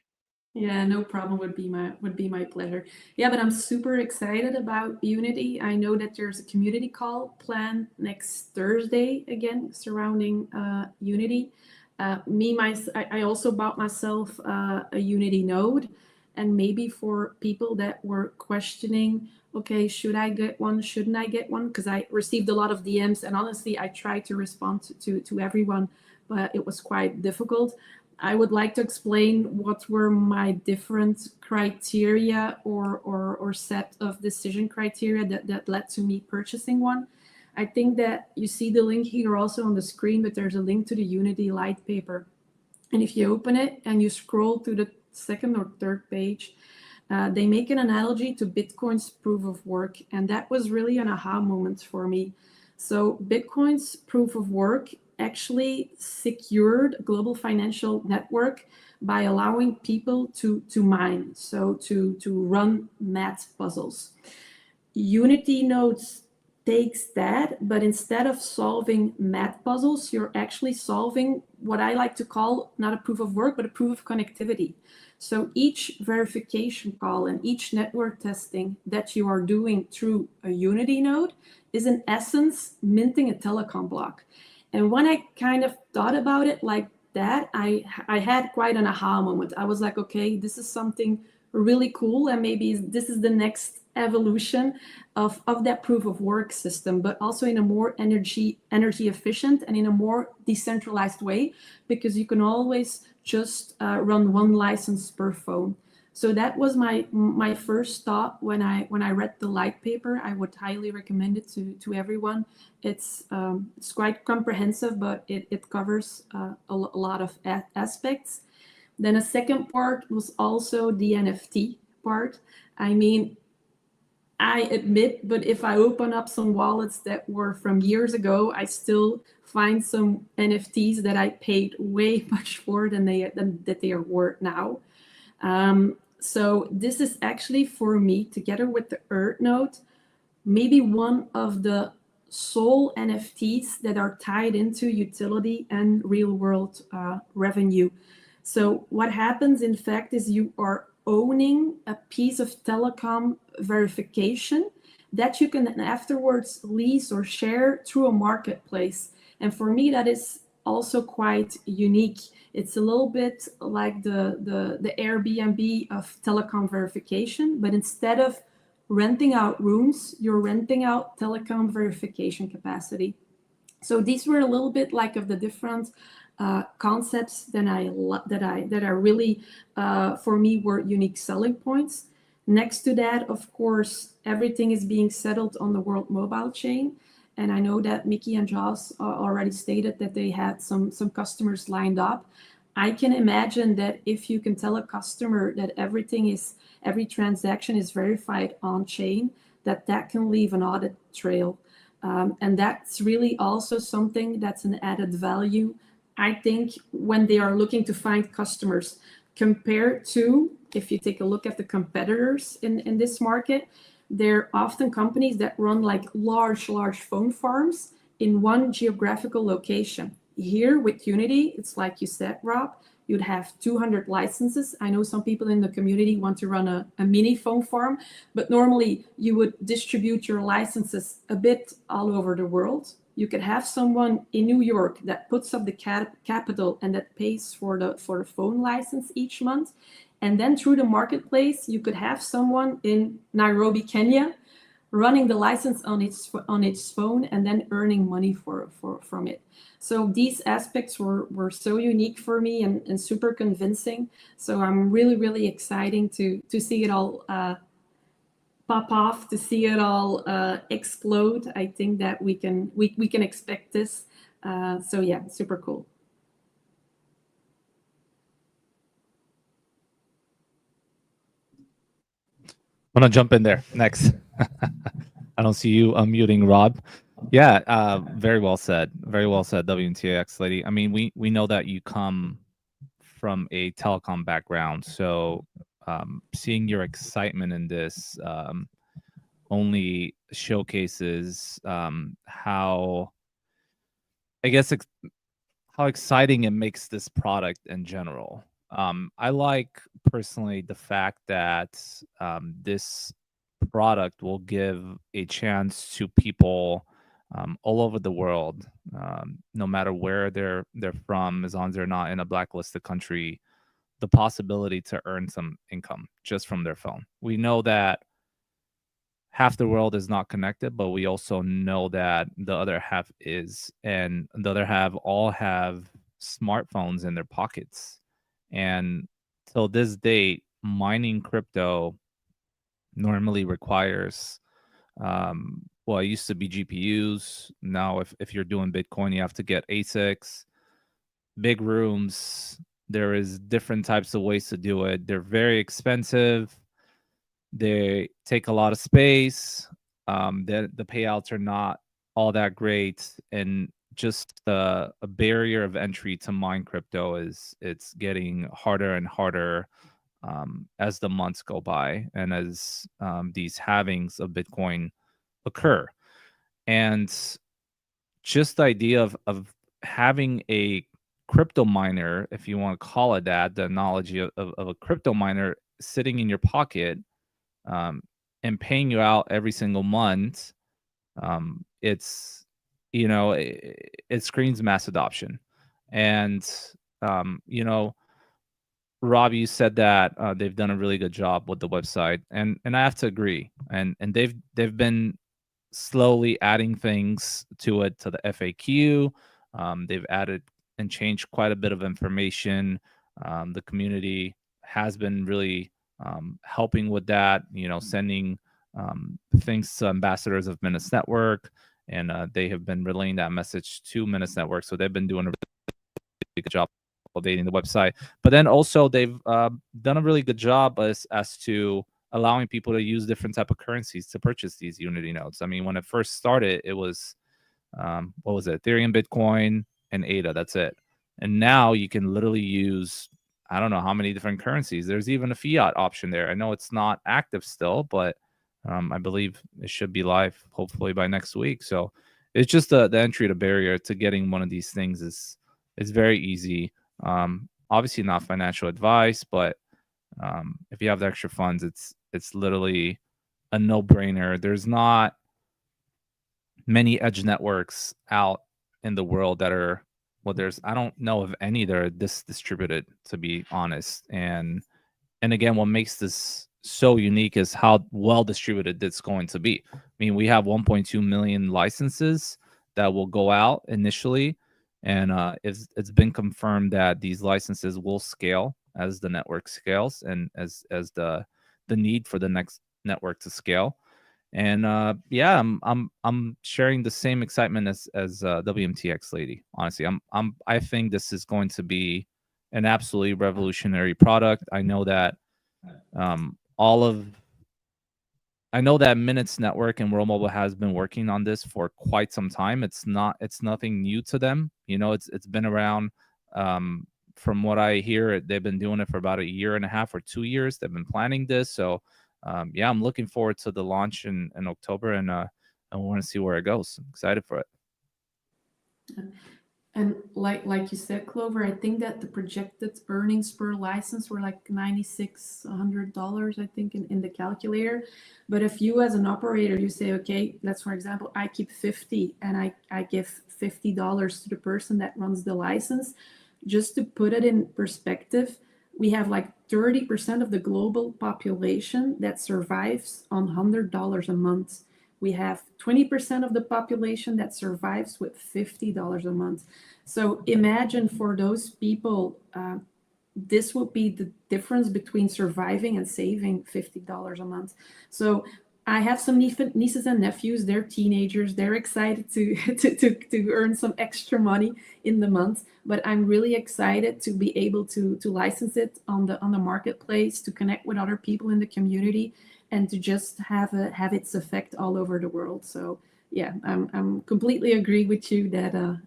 Yeah, no problem. Would be my pleasure. Yeah, but I'm super excited about Unity. I know that there's a community call planned next Thursday again surrounding Unity. I also bought myself a Unity node, and maybe for people that were questioning, okay, should I get one? Shouldn't I get one? Because I received a lot of DMs, and honestly, I tried to respond to everyone, but it was quite difficult. I would like to explain what were my different criteria or set of decision criteria that led to me purchasing one. I think that you see the link here also on the screen, but there's a link to the Unity light paper. And if you open it and you scroll to the second or third page, they make an analogy to Bitcoin's proof of work. And that was really an aha moment for me. So Bitcoin's proof of work actually secured a global financial network by allowing people to mine, so to run math puzzles. Unity nodes takes that, but instead of solving math puzzles, you're actually solving what I like to call not a proof of work, but a proof of connectivity. So each verification call and each network testing that you are doing through a Unity node is in essence minting a telecom block. And when I kind of thought about it like that, I had quite an aha moment. I was like, okay, this is something really cool, and maybe this is the next evolution of that proof of work system, but also in a more energy efficient and in a more decentralized way, because you can always just run one license per phone. So that was my first thought when I read the light paper. I would highly recommend it to everyone. It's quite comprehensive, but it covers a lot of aspects. Then a second part was also the NFT part. I mean, I admit, but if I open up some wallets that were from years ago, I still find some NFTs that I paid way much for than that they are worth now. So this is actually for me, together with the Earth node, maybe one of the sole NFTs that are tied into utility and real world revenue. So what happens, in fact, is you are owning a piece of telecom verification that you can afterwards lease or share through a marketplace. And for me, that is also quite unique. It's a little bit like the Airbnb of telecom verification, but instead of renting out rooms, you're renting out telecom verification capacity. So these were a little bit like of the different concepts that are really for me were unique selling points. Next to that, of course, everything is being settled on the World Mobile chain. And I know that Mickey and Joss already stated that they had some customers lined up. I can imagine that if you can tell a customer that every transaction is verified on chain, that can leave an audit trail. And that's really also something that's an added value, I think, when they are looking to find customers, compared to, if you take a look at the competitors in this market, they're often companies that run like large phone farms in one geographical location. here with Unity, it's like you said, Rob, you'd have 200 licenses. I know some people in the community want to run a mini phone farm, but normally you would distribute your licenses a bit all over the world. You could have someone in New York that puts up the capital and that pays for the phone license each month. And then through the marketplace, you could have someone in Nairobi, Kenya, running the license on its phone and then earning money from it. So these aspects were so unique for me and super convincing. So I'm really exciting to see it all pop off, to see it all explode. I think that we can expect this. So yeah, super cool. I'm gonna jump in there next. I don't see you unmuting, Rob. Yeah, very well said. Very well said, WMTx Lady. I mean, we know that you come from a telecom background, so seeing your excitement in this only showcases how, I guess, how exciting it makes this product in general. I like personally the fact that this product will give a chance to people all over the world, no matter where they're from, as long as they're not in a blacklisted country, the possibility to earn some income just from their phone. We know that half the world is not connected, but we also know that the other half is, and the other half all have smartphones in their pockets. And till this date, mining crypto normally requires, well, it used to be GPUs. Now, if you're doing Bitcoin, you have to get ASICs, big rooms. There is different types of ways to do it. They're very expensive. They take a lot of space. The payouts are not all that great, and just a barrier of entry to mine crypto it's getting harder and harder as the months go by and as these halvings of Bitcoin occur. And just the idea of having a crypto miner, if you want to call it that, the analogy of a crypto miner sitting in your pocket and paying you out every single month, it's, you know, it screams mass adoption. And you know, Rob, you said that they've done a really good job with the website, and I have to agree. And they've been slowly adding things to it, to the FAQ. They've added and changed quite a bit of information. The community has been really helping with that, you know, sending things to ambassadors of Minutes Network, and they have been relaying that message to Minutes Network. So they've been doing a really good job updating the website. But then also they've done a really good job as to allowing people to use different type of currencies to purchase these Unity nodes. I mean, when it first started, it was what was it? Ethereum, Bitcoin, and ADA. That's it. And now you can literally use, I don't know how many different currencies. There's even a fiat option there. I know it's not active still, but I believe it should be live hopefully by next week. So it's just the entry to barrier to getting one of these things is very easy. Obviously not financial advice, but if you have the extra funds, it's literally a no-brainer. There's not many edge networks out in the world that are, well, I don't know of any that are this distributed, to be honest. And again, what makes this so unique is how well distributed it's going to be. I mean, we have 1.2 million licenses that will go out initially, and it's been confirmed that these licenses will scale as the network scales and as the need for the next network to scale. And yeah, I'm sharing the same excitement as WMTx Lady. Honestly, I think this is going to be an absolutely revolutionary product. I know that I know that Minutes Network and World Mobile has been working on this for quite some time. It's nothing new to them. You know, it's been around. From what I hear, they've been doing it for about 1.5 years or 2 years. They've been planning this. So yeah, I'm looking forward to the launch in October, and I want to see where it goes. I'm excited for it. And like you said, Clover, I think that the projected earnings per license were like $9,600, I think, in the calculator. But if you as an operator, you say, okay, let's for example, I keep 50 and I give $50 to the person that runs the license, just to put it in perspective, we have like 30% of the global population that survives on $100 a month. We have 20% of the population that survives with $50 a month. So imagine for those people, this would be the difference between surviving and saving $50 a month. So I have some nieces and nephews. They're teenagers. They're excited to, to earn some extra money in the month. But I'm really excited to be able to license it on the marketplace, to connect with other people in the community, and to just have its effect all over the world. So yeah, I'm completely agree with you that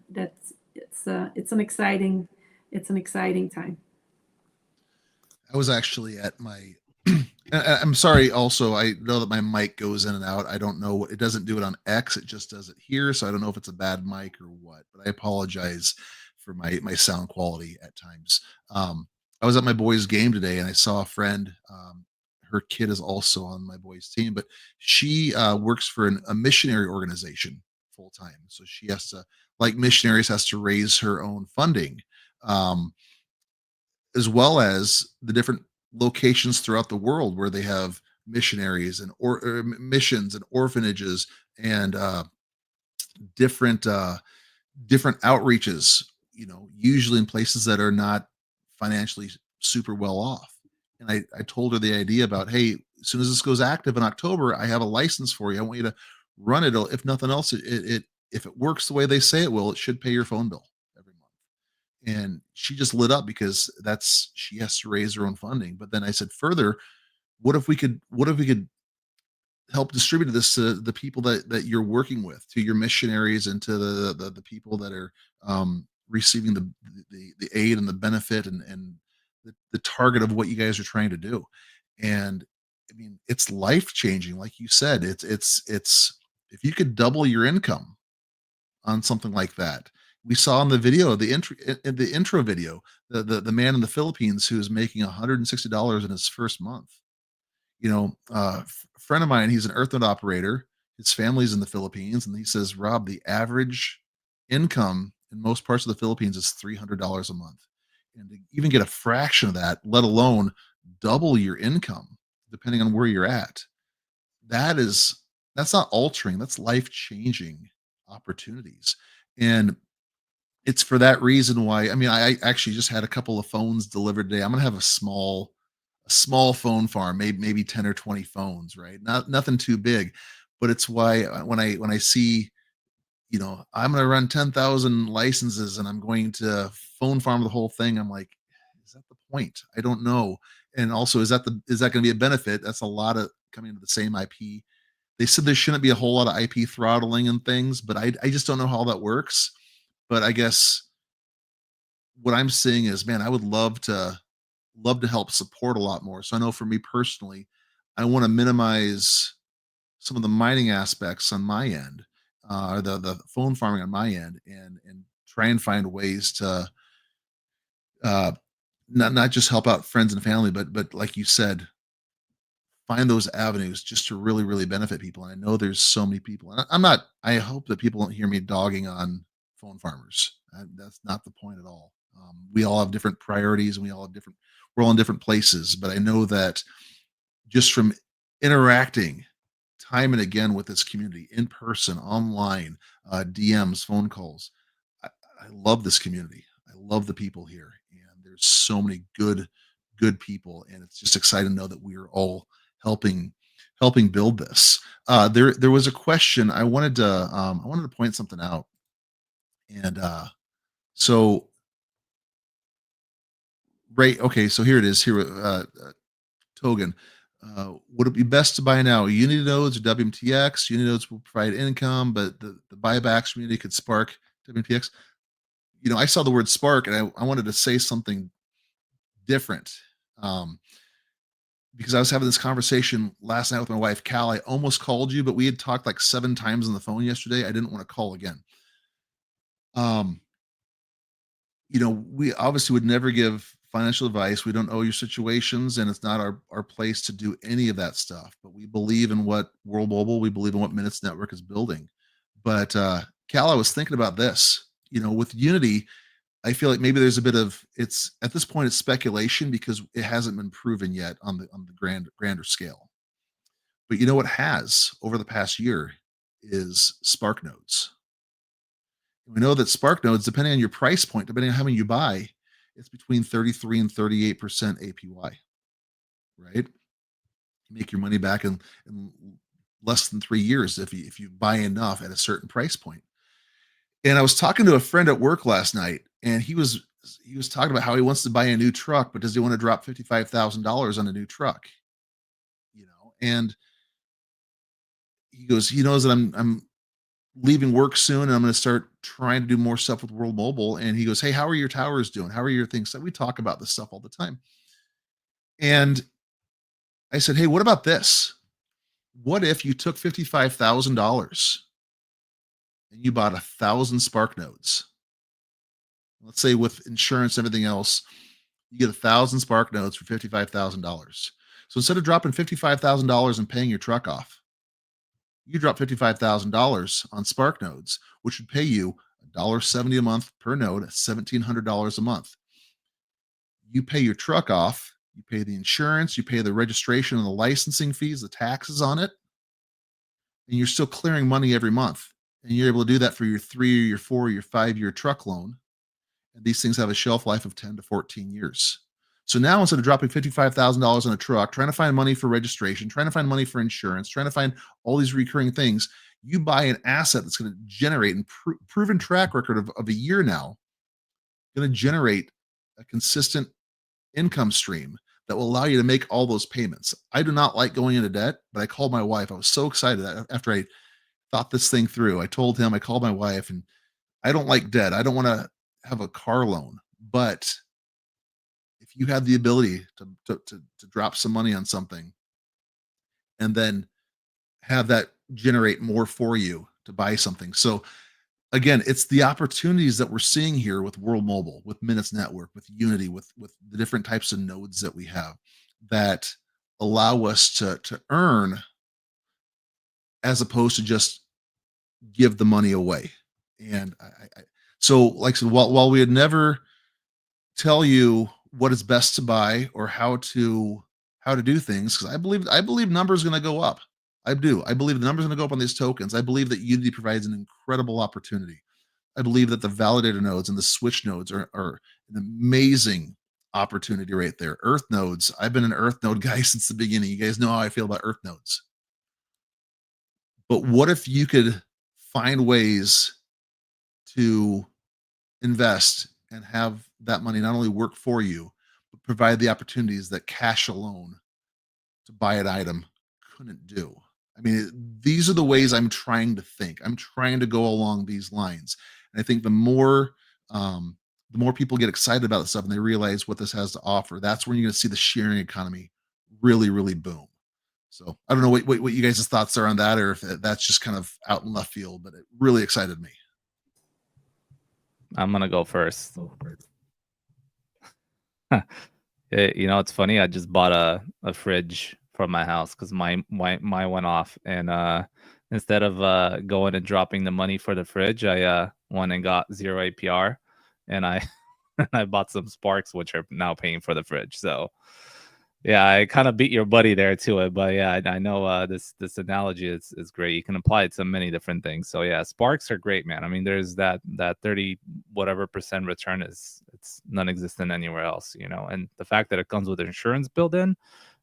it's an exciting time. I was actually at my. I'm sorry. Also, I know that my mic goes in and out. I don't know what it doesn't do it on X. It just does it here. So I don't know if it's a bad mic or what. But I apologize for my sound quality at times. I was at my boys' game today, and I saw a friend. Her kid is also on my boys' team, but she works for a missionary organization full time. So she has to, like missionaries, has to raise her own funding. Um, as well as the different locations throughout the world where they have missionaries and or missions and orphanages and different different outreaches, usually in places that are not financially super well off. And I told her the idea about, hey, as soon as this goes active in October, I have a license for you. I want you to run it. If nothing else, it if it works the way they say it will, it should pay your phone bill every month. And she just lit up because that's she has to raise her own funding. But then I said further, what if we could help distribute this to the people that you're working with, to your missionaries and to the people that are receiving the aid and the benefit and the target of what you guys are trying to do. And I mean, it's life changing, like you said. It's if you could double your income on something like that. We saw in the video, the intro video, the man in the Philippines who is making $160 in his first month. Friend of mine, he's an earth node operator. His family's in the Philippines, and he says, Rob, the average income in most parts of the Philippines is $300 a month, and to even get a fraction of that, let alone double your income, depending on where you're at, that is that's not altering, that's life changing opportunities. And it's for that reason why, I mean, I actually just had a couple of phones delivered today. I'm gonna have a small phone farm, maybe 10 or 20 phones, right? Nothing too big. But it's why when I see, I'm gonna run 10,000 licenses and I'm going to phone farm the whole thing, I'm like, is that the point? I don't know. And also, is that gonna be a benefit? That's a lot of coming into the same IP. They said there shouldn't be a whole lot of IP throttling and things, but I just don't know how that works. But I guess what I'm seeing is, man, I would love to help support a lot more. So I know for me personally, I want to minimize some of the mining aspects on my end, or the phone farming on my end, and try and find ways to uh, not just help out friends and family, but like you said, find those avenues just to really benefit people. And I know there's so many people, and I'm not. I hope that people don't hear me dogging on phone farmers. That's not the point at all. We all have different priorities, and we're all in different places. But I know that just from interacting time and again with this community in person, online, DMs, phone calls, I, I love this community. I love the people here, and there's so many good people, and it's just exciting to know that we are all helping helping build this. There was a question I wanted to point something out, and so right, okay, so here it is. Here, Togan. Would it be best to buy now Unity nodes or WMTX? Unity nodes will provide income, but the buybacks from Unity could spark WMTX. I saw the word spark, and I wanted to say something different. Um, because I was having this conversation last night with my wife, Cal. I almost called you, but we had talked like 7 times on the phone yesterday. I didn't want to call again. Um, we obviously would never give financial advice. We don't know your situations, and it's not our place to do any of that stuff. But we believe in what World Mobile, we believe in what Minutes Network is building. But Cal, I was thinking about this. With Unity, I feel like maybe there's a bit of it's at this point it's speculation because it hasn't been proven yet on the grander scale. But what has over the past year is Spark Nodes. We know that Spark Nodes, depending on your price point, depending on how many you buy, it's between 33 and 38% APY, right? You make your money back in less than 3 years if you buy enough at a certain price point. And I was talking to a friend at work last night, and he was talking about how he wants to buy a new truck, but does he want to drop $55,000 on a new truck? And he goes, he knows that I'm leaving work soon and I'm going to start trying to do more stuff with World Mobile. And he goes, hey, how are your towers doing? How are your things? So we talk about this stuff all the time. And I said, hey, what about this? What if you took $55,000 and you bought 1,000 Spark Nodes? Let's say with insurance and everything else, you get 1,000 Spark Nodes for $55,000. So instead of dropping $55,000 and paying your truck off, you drop $55,000 on Spark Nodes, which would pay you $1.70 a month per node, $1,700 a month. You pay your truck off, you pay the insurance, you pay the registration and the licensing fees, the taxes on it, and you're still clearing money every month. And you're able to do that for your 3 or your 4 or your 5-year truck loan. And these things have a shelf life of 10 to 14 years. So now instead of dropping $55,000 on a truck, trying to find money for registration, trying to find money for insurance, trying to find all these recurring things, you buy an asset that's going to generate and proven track record of a year now, going to generate a consistent income stream that will allow you to make all those payments. I do not like going into debt, but I called my wife. I was so excited after I thought this thing through. I called my wife, and I don't like debt. I don't want to have a car loan, but if you have the ability to drop some money on something and then have that generate more for you to buy something. So again, it's the opportunities that we're seeing here with World Mobile, with Minutes Network, with Unity, with the different types of nodes that we have that allow us to earn as opposed to just give the money away. And so like I said, while we would never tell you what is best to buy or how to do things, because I believe numbers going to go up. I do. I believe the numbers going to go up on these tokens. I believe that Unity provides an incredible opportunity. I believe that the validator nodes and the switch nodes are an amazing opportunity right there. Earth nodes. I've been an Earth node guy since the beginning. You guys know how I feel about Earth nodes. But what if you could find ways to invest and have that money not only work for you, but provide the opportunities that cash alone to buy an item couldn't do? I mean, these are the ways I'm trying to think. I'm trying to go along these lines. And I think the more people get excited about this stuff and they realize what this has to offer, that's when you're going to see the sharing economy really, really boom. So I don't know what you guys' thoughts are on that, or if that's just kind of out in left field, but it really excited me. I'm gonna go first. It's funny. I just bought a fridge for my house because my went off, and instead of going and dropping the money for the fridge, I went and got 0 APR, and I I bought some Sparks, which are now paying for the fridge. So yeah, I kind of beat your buddy there to it, but yeah, I know this analogy is great. You can apply it to many different things. So yeah, Sparks are great, man. I mean, there's that 30 whatever percent return it's non-existent anywhere else, and the fact that it comes with insurance built in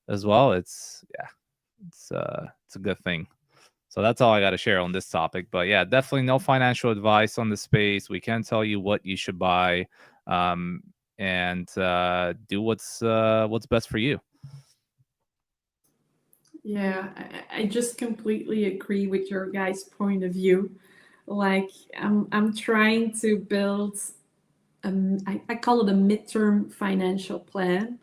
as well, it's a good thing. So that's all I got to share on this topic. But yeah, definitely no financial advice on the space. We can't tell you what you should buy, and do what's best for you. Yeah, I just completely agree with your guys' point of view. Like, I'm trying to build, I call it a midterm financial plan,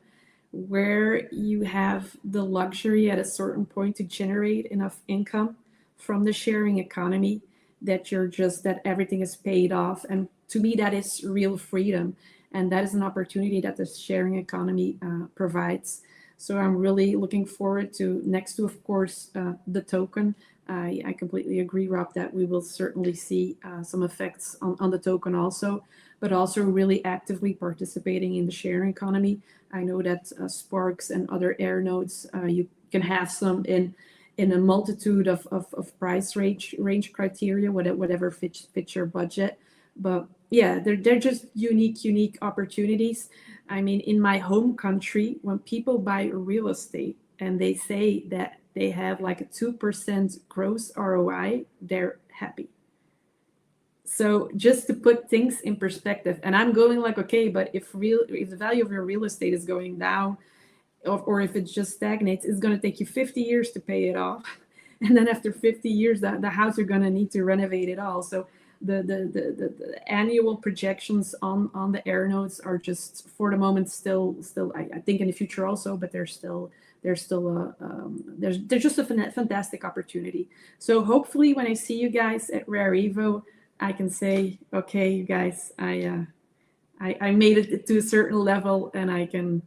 where you have the luxury at a certain point to generate enough income from the sharing economy that everything is paid off and to me, that is real freedom. And that is an opportunity that the sharing economy provides. So I'm really looking forward to, next to, of course, the token. I completely agree, Rob, that we will certainly see some effects on the token also, but also really actively participating in the sharing economy. I know that Sparks and other air nodes, you can have some in a multitude of price range criteria, whatever fits your budget. But yeah, they're just unique opportunities. I mean, in my home country, when people buy real estate and they say that they have like a 2% gross ROI, they're happy. So just to put things in perspective, and I'm going like, okay, but if the value of your real estate is going down, or if it just stagnates, it's going to take you 50 years to pay it off. And then after 50 years, the house you're going to need to renovate it all. So the annual projections on the air nodes are just, for the moment, still I think in the future also, but they're just a fantastic opportunity. So hopefully when I see you guys at Rare Evo, I can say, okay, you guys, I made it to a certain level, and I can,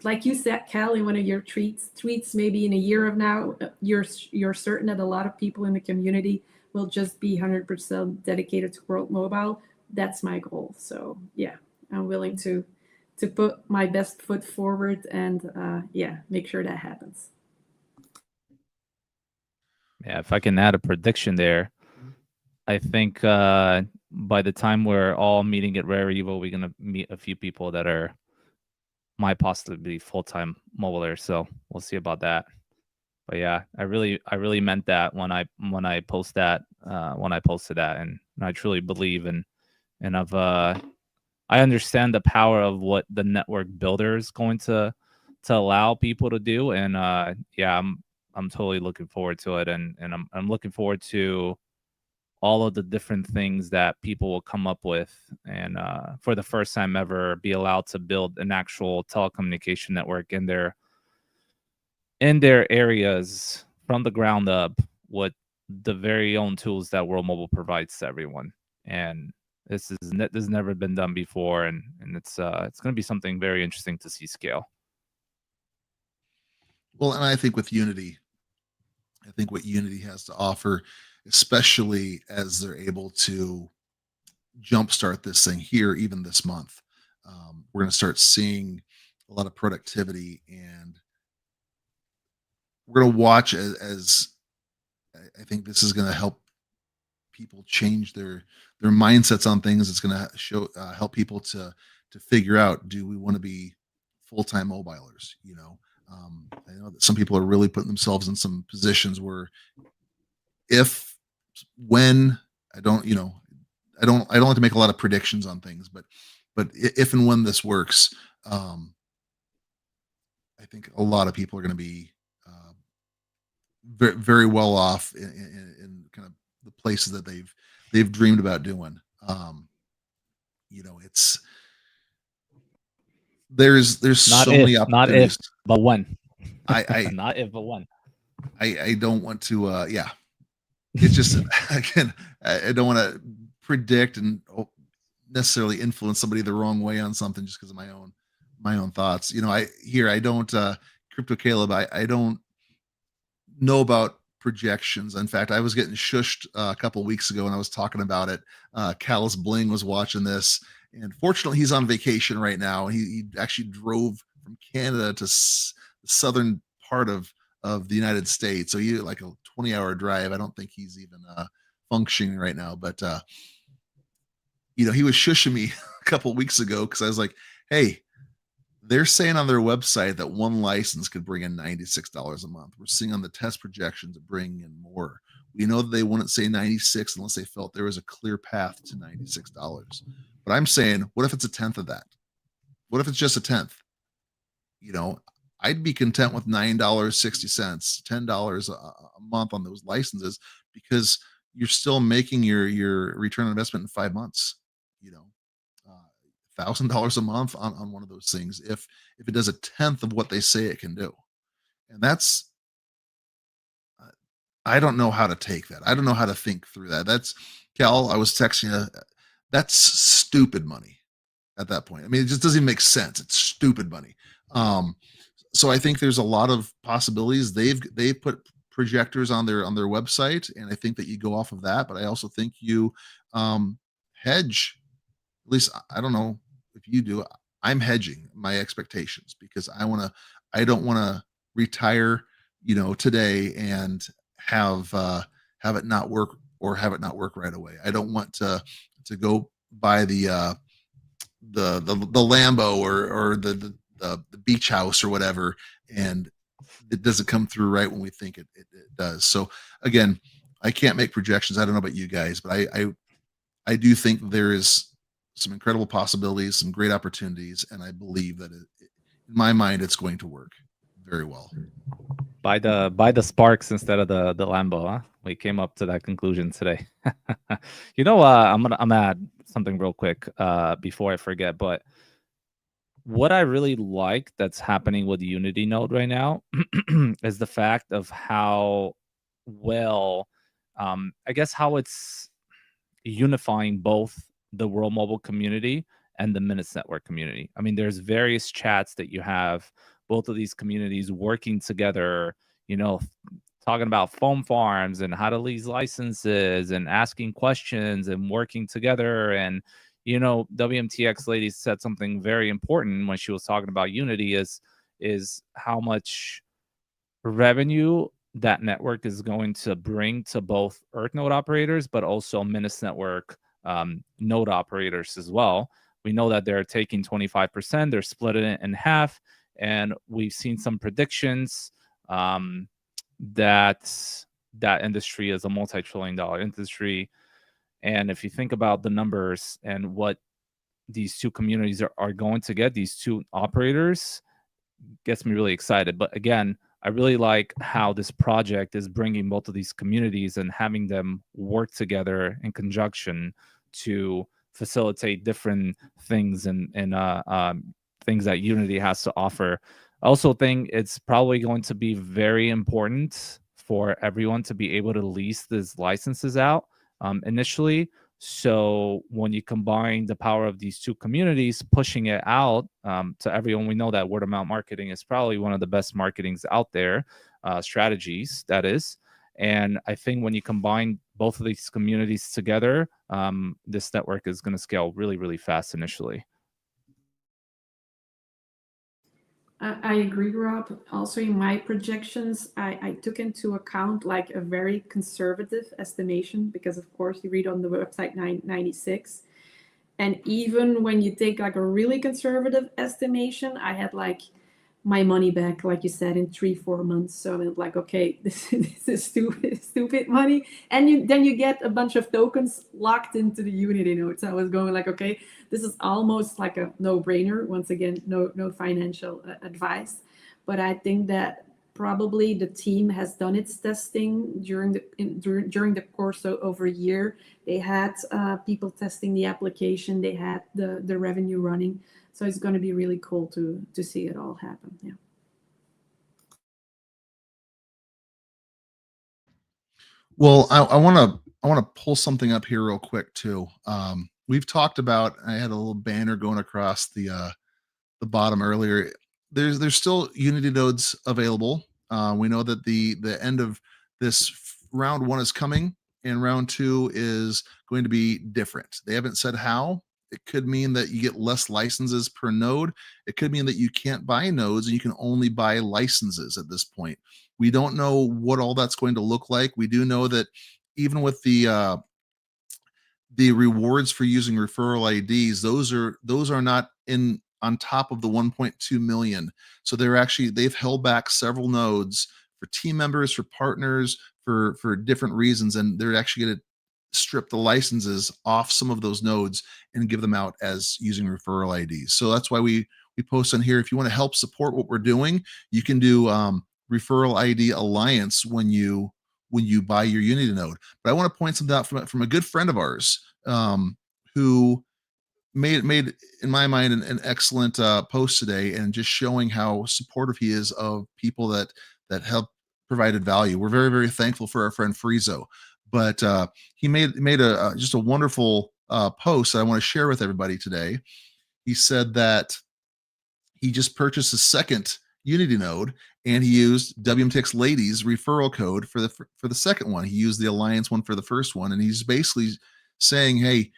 like you said, Cal, in one of your tweets, maybe in a year of now, you're certain that a lot of people in the community will just be 100% dedicated to World Mobile. That's my goal. So yeah, I'm willing to put my best foot forward and make sure that happens. Yeah, if I can add a prediction there, I think by the time we're all meeting at Rare Evo, we're gonna meet a few people that might possibly be full-time mobilers. So we'll see about that. But yeah, I really meant that when I posted that, and I truly believe and I understand the power of what the network builder is going to allow people to do, and yeah, I'm totally looking forward to it, and I'm looking forward to all of the different things that people will come up with, and for the first time ever, be allowed to build an actual telecommunication network in their areas from the ground up with the very own tools that World Mobile provides to everyone. And this has never been done before, and it's going to be something very interesting to see scale. Well, and I think with Unity, I think what Unity has to offer, especially as they're able to jumpstart this thing here, even this month, we're going to start seeing a lot of productivity, and we're going to watch as I think this is going to help people change their mindsets on things. It's going to show help people to figure out, do we want to be full-time mobilers? I know that some people are really putting themselves in some positions where when I don't like to make a lot of predictions on things, but if and when this works, I think a lot of people are going to be very, very well off in kind of the places that they've dreamed about doing. It's there's Not so if, many not if, opportunities. but when. I Not if, but when. I don't want to yeah. It's just again, I don't want to predict and necessarily influence somebody the wrong way on something just because of my own thoughts. I don't Crypto Caleb, I don't know about projections. In fact, I was getting shushed a couple weeks ago when I was talking about it. Callus Bling was watching this, and fortunately, he's on vacation right now. He actually drove from Canada to the southern part of the United States, so he like a 20-hour drive. I don't think he's even functioning right now, but he was shushing me a couple weeks ago because I was like, hey, they're saying on their website that one license could bring in $96 a month. We're seeing on the test projections of bringing in more. We know that they wouldn't say 96 unless they felt there was a clear path to $96. But I'm saying, what if it's a tenth of that? What if it's just a tenth? I'd be content with $9.60, $10 a month on those licenses, because you're still making your return on investment in 5 months. $1,000 a month on one of those things if it does a tenth of what they say it can do. And that's I don't know how to take that. I don't know how to think through that. That's Cal, I was texting you that's stupid money at that point. I mean, it just doesn't even make sense. It's stupid money. So I think there's a lot of possibilities. They've put projectors on their website, and I think that you go off of that. But I also think you hedge. At least I don't know if you do. I'm hedging my expectations because I don't want to retire, today and have it not work or have it not work right away. I don't want to go buy the Lambo or the beach house or whatever, and it doesn't come through right when we think it does. So again, I can't make projections. I don't know about you guys, but I do think there is some incredible possibilities, some great opportunities, and I believe that in my mind, it's going to work very well. Buy the Sparks instead of the Lambo, huh? We came up to that conclusion today. I'm gonna add something real quick before I forget. But what I really like that's happening with Unity Node right now is the fact of how well, I guess, how it's unifying both the World Mobile community and the Minutes Network community. I mean, there's various chats that you have, both of these communities working together, talking about foam farms and how to lease licenses and asking questions and working together. And, WMTx Lady said something very important when she was talking about Unity is how much revenue that network is going to bring to both Earth node operators, but also Minutes Network node operators as well. We know that they're taking 25%, they're splitting it in half, and we've seen some predictions that industry is a multi-trillion-dollar industry. And if you think about the numbers and what these two communities are going to get, these two operators, gets me really excited. But again, I really like how this project is bringing both of these communities and having them work together in conjunction to facilitate different things and things that Unity has to offer. I also think it's probably going to be very important for everyone to be able to lease these licenses out initially. So when you combine the power of these two communities, pushing it out to everyone, we know that word of mouth marketing is probably one of the best marketings out there, strategies, that is. And I think when you combine both of these communities together, this network is going to scale really, really fast initially. I agree, Rob. Also, in my projections, I took into account like a very conservative estimation because, of course, you read on the website 996. And even when you take like a really conservative estimation, I had like my money back, like you said, in 3-4 months. So I'm like, okay, this is stupid money. And then you get a bunch of tokens locked into the Unity node. So I was going like, okay, this is almost like a no-brainer. Once again, no financial advice. But I think that probably the team has done its testing during the course of over a year. They had people testing the application. They had the revenue running. So it's going to be really cool to see it all happen. Yeah. Well, I want to pull something up here real quick too. We've talked about. I had a little banner going across the bottom earlier. There's still Unity nodes available. We know that the end of this round 1 is coming, and round 2 is going to be different. They haven't said how. It could mean that you get less licenses per node. It could mean that you can't buy nodes and you can only buy licenses at this point. We don't know what all that's going to look like. We do know that even with the rewards for using referral IDs, those are not in on top of the 1.2 million. So they've held back several nodes for team members, for partners, for different reasons, and they're actually going to strip the licenses off some of those nodes and give them out as using referral IDs. So that's why we post on here. If you want to help support what we're doing, you can do referral ID alliance when you buy your Unity node. But I want to point something out from a good friend of ours who made in my mind an excellent post today, and just showing how supportive he is of people that help provided value. We're very, very thankful for our friend Friezo. But he made just a wonderful post that I want to share with everybody today. He said that he just purchased his second Unity node, and he used WMTx Lady's referral code for the second one. He used the Alliance one for the first one, and he's basically saying, "Hey,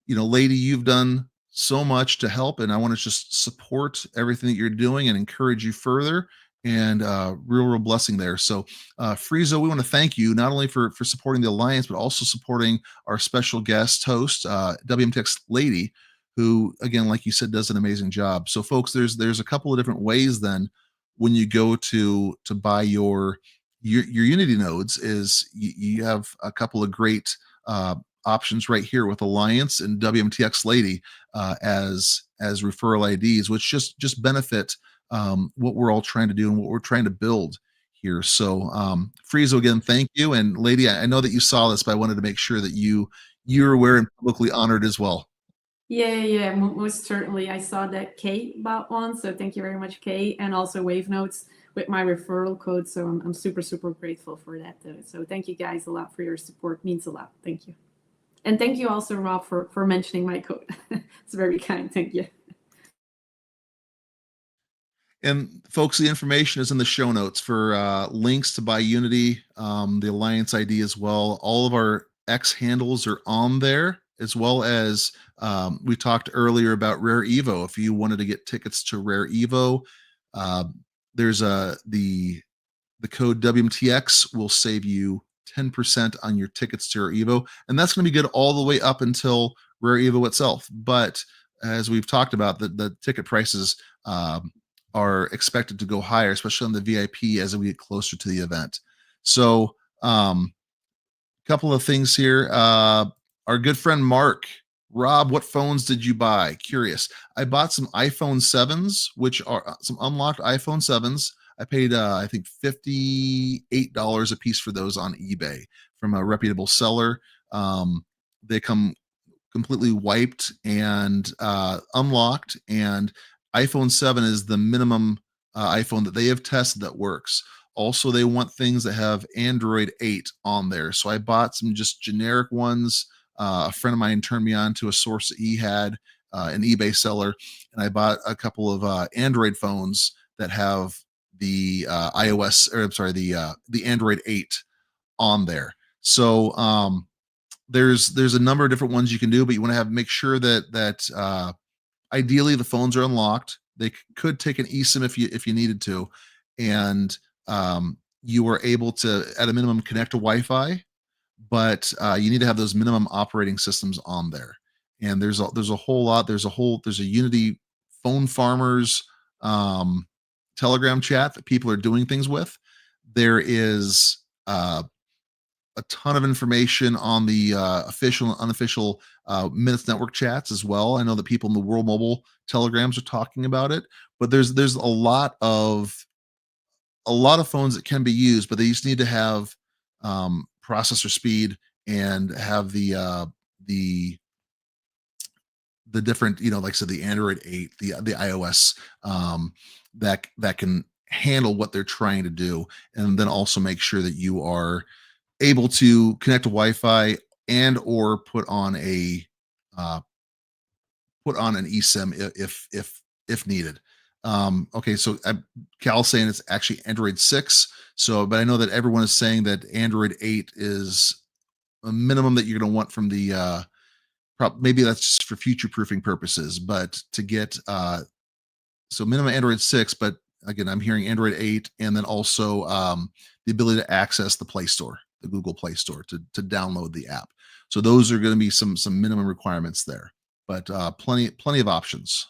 Lady, you've done so much to help, and I want to just support everything that you're doing and encourage you further." And real blessing there. So, Frizo, we want to thank you not only for supporting the Alliance, but also supporting our special guest host, WMTx Lady, who, again, like you said, does an amazing job. So, folks, there's a couple of different ways then when you go to buy your Unity nodes. Is you have a couple of great options right here with Alliance and WMTx Lady as referral IDs, which just benefit what we're all trying to do and what we're trying to build here. So, Frizo, again, thank you. And Lady, I know that you saw this, but I wanted to make sure that you're aware and publicly honored as well. Yeah, most certainly. I saw that Kay bought one, so thank you very much, Kay, and also Wave Notes with my referral code. So I'm super grateful for that. So thank you guys a lot for your support. Means a lot. Thank you. And thank you also, Rob, for mentioning my code. It's very kind. Thank you. And folks, the information is in the show notes for links to buy Unity, the Alliance ID as well. All of our X handles are on there, as well as we talked earlier about Rare Evo. If you wanted to get tickets to Rare Evo, there's the code WMTX will save you 10% on your tickets to Rare Evo, and that's going to be good all the way up until Rare Evo itself. But as we've talked about, the ticket prices are expected to go higher, especially on the VIP as we get closer to the event. So, couple of things here. Our good friend Mark, Rob, what phones did you buy? Curious. I bought some iPhone 7s, which are some unlocked iPhone 7s. I paid, I think, $58 a piece for those on eBay from a reputable seller. They come completely wiped and unlocked, and iPhone 7 is the minimum iPhone that they have tested that works. Also, they want things that have Android 8 on there. So I bought some just generic ones. A friend of mine turned me on to a source that he had, an eBay seller, and I bought a couple of Android phones that have the iOS, or I'm sorry, the Android 8 on there. So there's a number of different ones you can do, but you want to make sure that ideally the phones are unlocked. They could take an eSIM if you needed to, and you are able to, at a minimum, connect to Wi-Fi, but you need to have those minimum operating systems on there. And there's a whole lot. There's a Unity phone farmers Telegram chat that people are doing things with. There is a ton of information on the official and unofficial Minutes Network chats as well. I know that people in the World Mobile Telegrams are talking about it, but there's a lot of phones that can be used, but they just need to have processor speed and have the different, like I said, the Android 8, the iOS that can handle what they're trying to do, and then also make sure that you are able to connect to Wi-Fi and or put on an eSIM if needed. Okay, so Cal's saying it's actually Android 6. So, but I know that everyone is saying that Android 8 is a minimum that you're going to want from the. Maybe that's just for future proofing purposes, but to get so minimum Android 6. But again, I'm hearing Android 8, and then also the ability to access the Play Store, the Google Play Store, to download the app. So those are going to be some minimum requirements there, but plenty of options.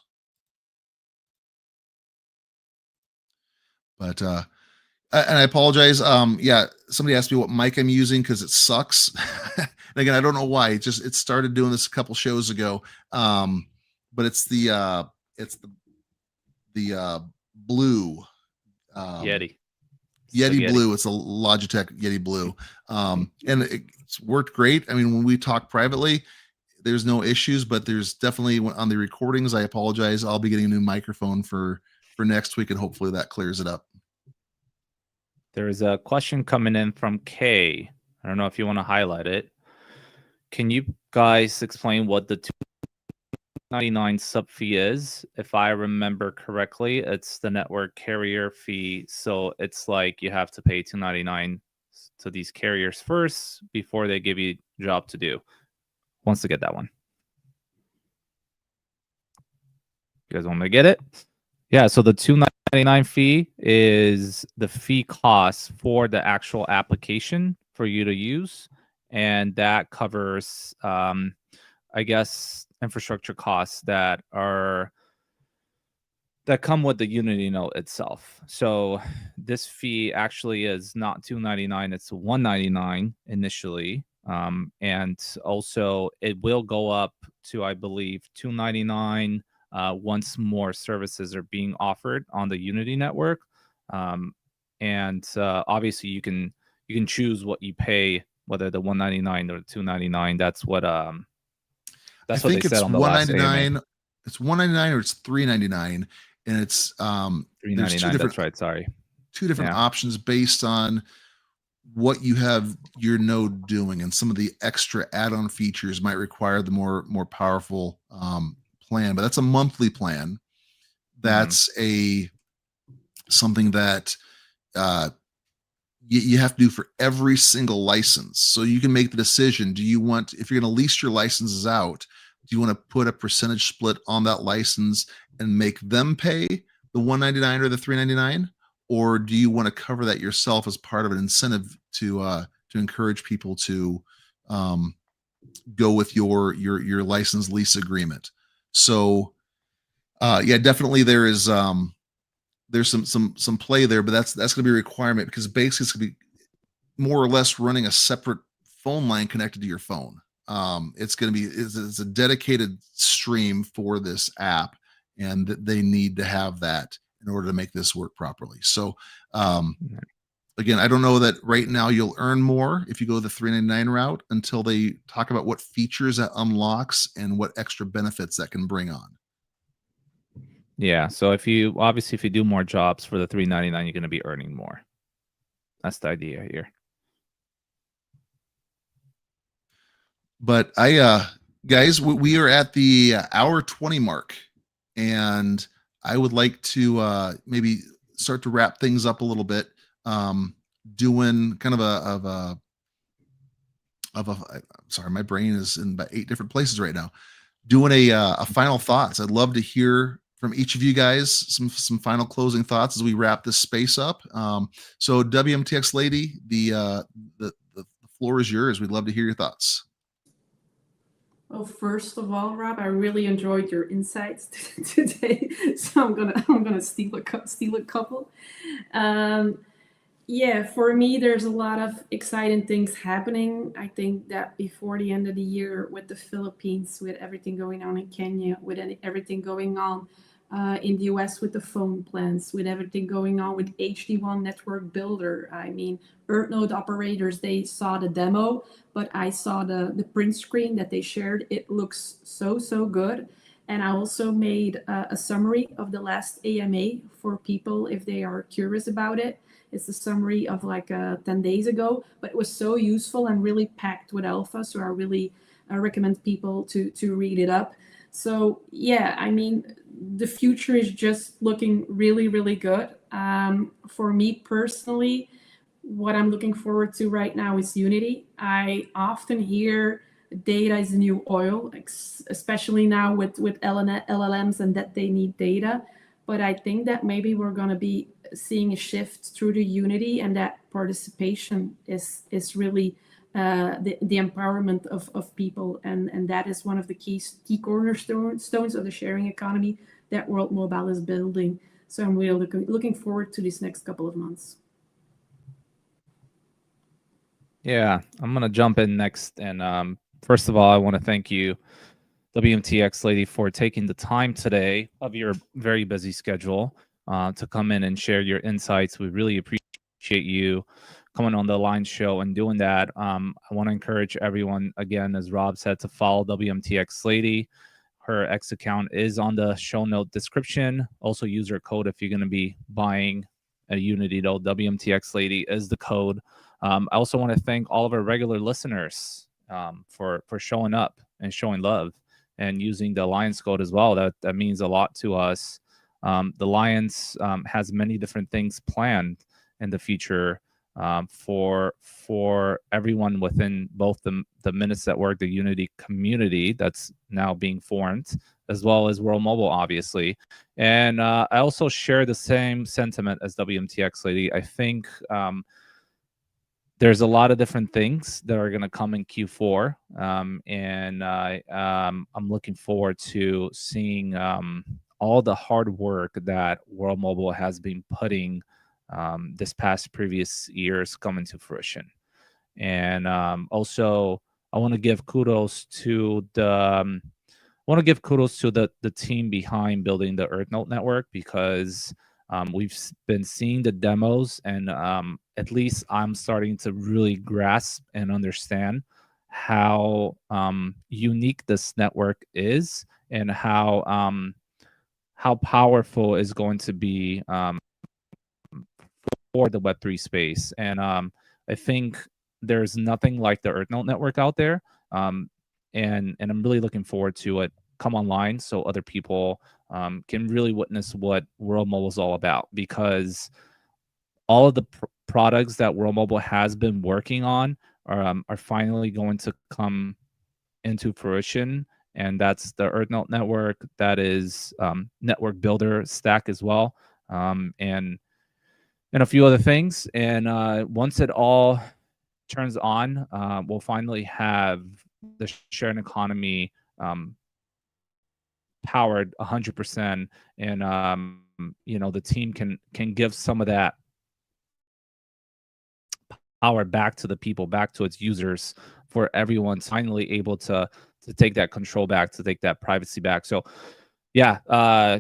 But and I apologize. Yeah, somebody asked me what mic I'm using because it sucks. And again, I don't know why. It started doing this a couple shows ago. But it's the blue Yeti. Yeti Blue. It's a Logitech Yeti Blue. And it's worked great. I mean, when we talk privately, there's no issues, but there's definitely on the recordings. I apologize. I'll be getting a new microphone for next week, and hopefully that clears it up. There's a question coming in from Kay. I don't know if you want to highlight it. can you guys explain what the 299 sub fee is? If I remember correctly, it's the network carrier fee. So it's like you have to pay 299 to these carriers first before they give you a job to do. Wants to get that one? You guys want me to get it? Yeah, so the 299 fee is the fee cost for the actual application for you to use, and that covers I guess infrastructure costs that come with the Unity node itself. So this fee actually is not $299, it's $199 initially. And also it will go up to, I believe, $299 once more services are being offered on the Unity network. And obviously you can choose what you pay, whether the $199 or the $299. That's what they said on the last AMA. It's $199 or it's $399, and it's there's two different, that's right, sorry. Two different options based on what you have your node doing, and some of the extra add-on features might require the more powerful plan. But that's a monthly plan. That's something that you have to do for every single license. So you can make the decision: do you want, if you're going to lease your licenses out, do you want to put a percentage split on that license and make them pay the $199 or the $399, or do you want to cover that yourself as part of an incentive to encourage people to go with your license lease agreement? So yeah, definitely there's some play there, but that's going to be a requirement, because basically it's going to be more or less running a separate phone line connected to your phone. It's going to be, it's a dedicated stream for this app, and they need to have that in order to make this work properly. So again, I don't know that right now you'll earn more if you go the $399 route until they talk about what features that unlocks and what extra benefits that can bring on. Yeah, so if you do more jobs for the $399, you're going to be earning more. That's the idea here. But guys, we are at the hour 20 mark, and I would like to maybe start to wrap things up a little bit, doing kind of I'm sorry, my brain is in about 8 different places right now. Doing a final thoughts. I'd love to hear from each of you guys some final closing thoughts as we wrap this space up. So WMTx Lady, the floor is yours. We'd love to hear your thoughts. Well, first of all, Rob, I really enjoyed your insights today, so I'm gonna steal a couple. Yeah, for me, there's a lot of exciting things happening. I think that before the end of the year, with the Philippines, with everything going on in Kenya, with everything going on in the US with the phone plans, with everything going on with HD1 Network Builder. I mean, EarthNode operators, they saw the demo, but I saw the print screen that they shared. It looks so good. And I also made a summary of the last AMA for people if they are curious about it. It's a summary of like 10 days ago, but it was so useful and really packed with alpha. So I really recommend people to read it up. So yeah, I mean, the future is just looking really good. For me personally, what I'm looking forward to right now is Unity. I often hear data is the new oil, especially now with LLMs and that they need data. But I think that maybe we're going to be seeing a shift through the Unity, and that participation is really the empowerment of people. And that is one of the key cornerstones of the sharing economy that World Mobile is building. So I'm really looking forward to these next couple of months. Yeah, I'm going to jump in next. And first of all, I want to thank you, WMTx Lady, for taking the time today of your very busy schedule to come in and share your insights. We really appreciate you coming on the Line Show and doing that. I want to encourage everyone, again, as Rob said, to follow WMTx Lady. Her X account is on the show note description. Also, use her code if you're going to be buying a Unity node. WMTx Lady is the code. I also want to thank all of our regular listeners for showing up and showing love and using the Alliance code as well. That means a lot to us. The Alliance has many different things planned in the future for everyone within both the Minutes Network, the Unity community that's now being formed, as well as World Mobile, obviously. And I also share the same sentiment as WMTx Lady. I think there's a lot of different things that are going to come in Q4, and I'm looking forward to seeing all the hard work that World Mobile has been putting this past previous years coming to fruition. And also, I want to give kudos to the team behind building the EarthNote network, because we've been seeing the demos, and at least I'm starting to really grasp and understand how unique this network is, and how powerful is going to be for the Web3 space. And I think there's nothing like the EarthNote network out there. And I'm really looking forward to it come online so other people can really witness what World Mobile is all about, because all of the products that World Mobile has been working on are finally going to come into fruition. And that's the EarthNote network, that is network builder stack as well, and a few other things. And once it all turns on, we'll finally have the sharing economy powered 100%, and the team can give some of that power back to the people, back to its users, for everyone's finally able to take that control back, to take that privacy back. So yeah,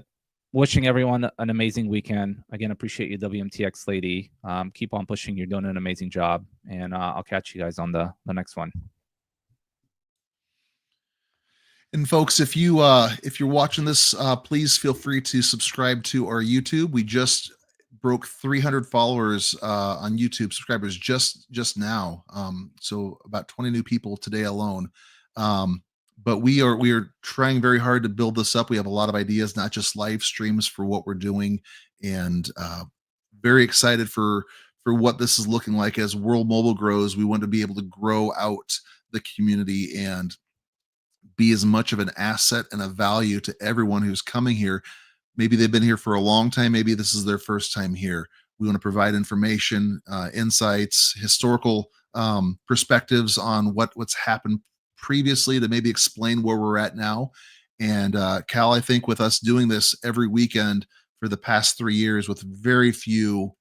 wishing everyone an amazing weekend. Again, appreciate you, WMTx Lady. Keep on pushing. You're doing an amazing job. And I'll catch you guys on the next one. And folks, if you're watching this, please feel free to subscribe to our YouTube. We just broke 300 followers on YouTube, subscribers just now. So about 20 new people today alone. But we are trying very hard to build this up. We have a lot of ideas, not just live streams, for what we're doing, and very excited for what this is looking like as World Mobile grows. We want to be able to grow out the community and be as much of an asset and a value to everyone who's coming here. Maybe they've been here for a long time. Maybe this is their first time here. We want to provide information, insights, historical perspectives on what's happened previously, to maybe explain where we're at now. And Cal, I think with us doing this every weekend for the past 3 years with very few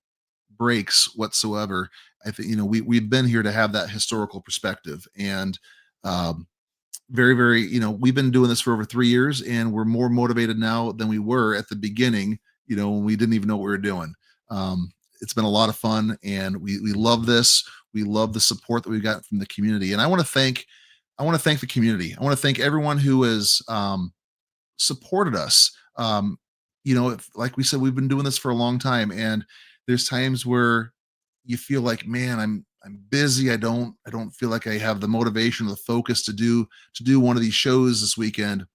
breaks whatsoever, I think we've been here to have that historical perspective. And very, very, we've been doing this for over 3 years, and we're more motivated now than we were at the beginning, when we didn't even know what we were doing. It's been a lot of fun, and we love this. We love the support that we've got from the community. And I want to thank the community. I want to thank everyone who has supported us. Like we said, we've been doing this for a long time, and there's times where you feel like, man, I'm busy. I don't feel like I have the motivation or the focus to do one of these shows this weekend.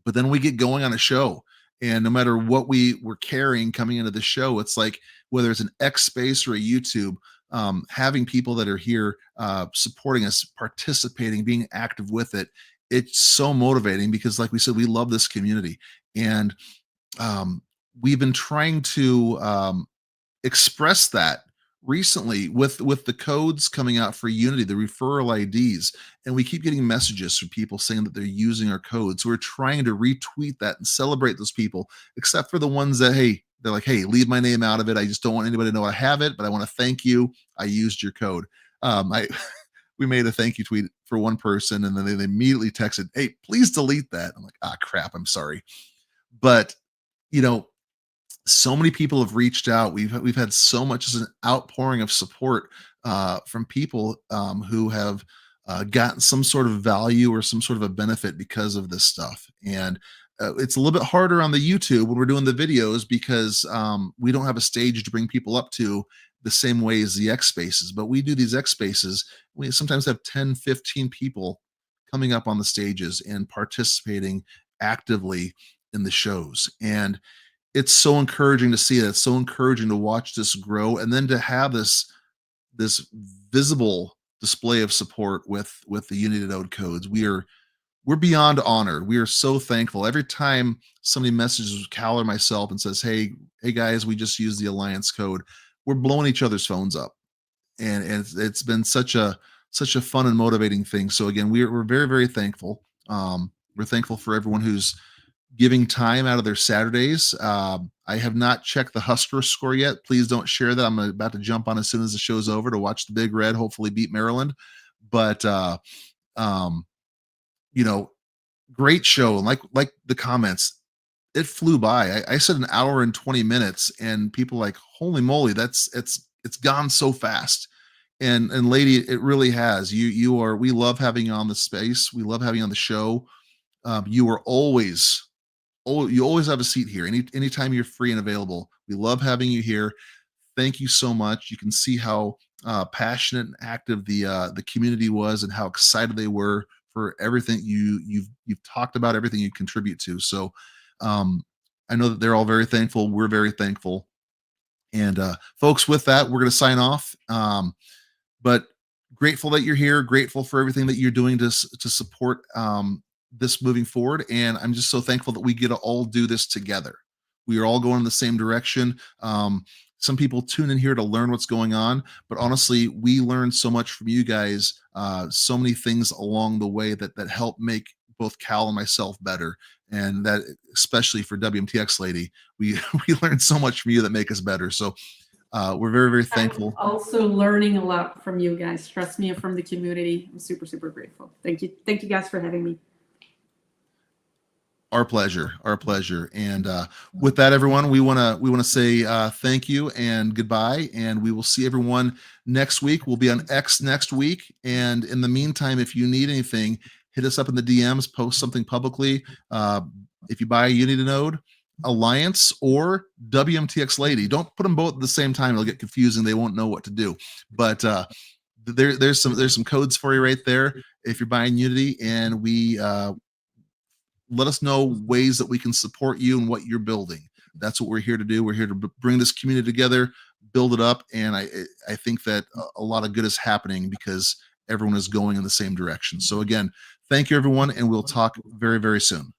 But then we get going on a show, and no matter what we were carrying coming into the show, it's like, whether it's an X Space or a YouTube, having people that are here supporting us, participating, being active with it, it's so motivating, because like we said, we love this community. And we've been trying to express that recently with the codes coming out for Unity, the referral IDs, and we keep getting messages from people saying that they're using our codes. So we're trying to retweet that and celebrate those people, except for the ones that, they're like, hey, leave my name out of it. I just don't want anybody to know I have it, but I want to thank you. I used your code. We made a thank you tweet for one person, and then they immediately texted, hey, please delete that. I'm like, crap, I'm sorry. But so many people have reached out. We've had so much as an outpouring of support from people who have gotten some sort of value or some sort of a benefit because of this stuff. And it's a little bit harder on the YouTube when we're doing the videos because we don't have a stage to bring people up to the same way as the X Spaces. But we do these X Spaces. We sometimes have 10, 15 people coming up on the stages and participating actively in the shows. And it's so encouraging to see that. It's so encouraging to watch this grow, and then to have this visible display of support with the Unity Node codes. We're beyond honored. We are so thankful. Every time somebody messages Cal or myself and says, hey guys, we just used the Alliance code, we're blowing each other's phones up. And it's been such a fun and motivating thing. So again, we're very, very thankful. We're thankful for everyone who's giving time out of their Saturdays. I have not checked the Husker score yet. Please don't share that. I'm about to jump on as soon as the show's over to watch the Big Red hopefully beat Maryland. But you know, great show. And like the comments, it flew by. I said an hour and 20 minutes, and people like, holy moly, it's gone so fast. And Lady, it really has. We love having you on the space. We love having you on the show. You are you always have a seat here. Anytime you're free and available, we love having you here. Thank you so much. You can see how passionate and active the community was, and how excited they were for everything you've talked about, everything you contribute to. So I know that they're all very thankful. We're very thankful. And folks, with that, we're going to sign off. But grateful that you're here. Grateful for everything that you're doing to support this moving forward. And I'm just so thankful that we get to all do this together. We are all going in the same direction. Some people tune in here to learn what's going on, but honestly, we learn so much from you guys, so many things along the way that help make both Cal and myself better. And that, especially for WMTx Lady, we learn so much from you that make us better. So we're very, very thankful. I'm also learning a lot from you guys. Trust me, from the community. I'm super, super grateful. Thank you. Thank you guys for having me. Our pleasure. And with that, everyone, we want to say thank you and goodbye. And we will see everyone next week. We'll be on X next week. And in the meantime, if you need anything, hit us up in the DMs, post something publicly. If you buy a Unity node, Alliance or WMTx Lady, don't put them both at the same time. It'll get confusing. They won't know what to do. But there's some codes for you right there if you're buying Unity, and we let us know ways that we can support you and what you're building. That's what we're here to do. We're here to bring this community together, build it up, and I think that a lot of good is happening because everyone is going in the same direction. So again, thank you, everyone, and we'll talk very, very soon.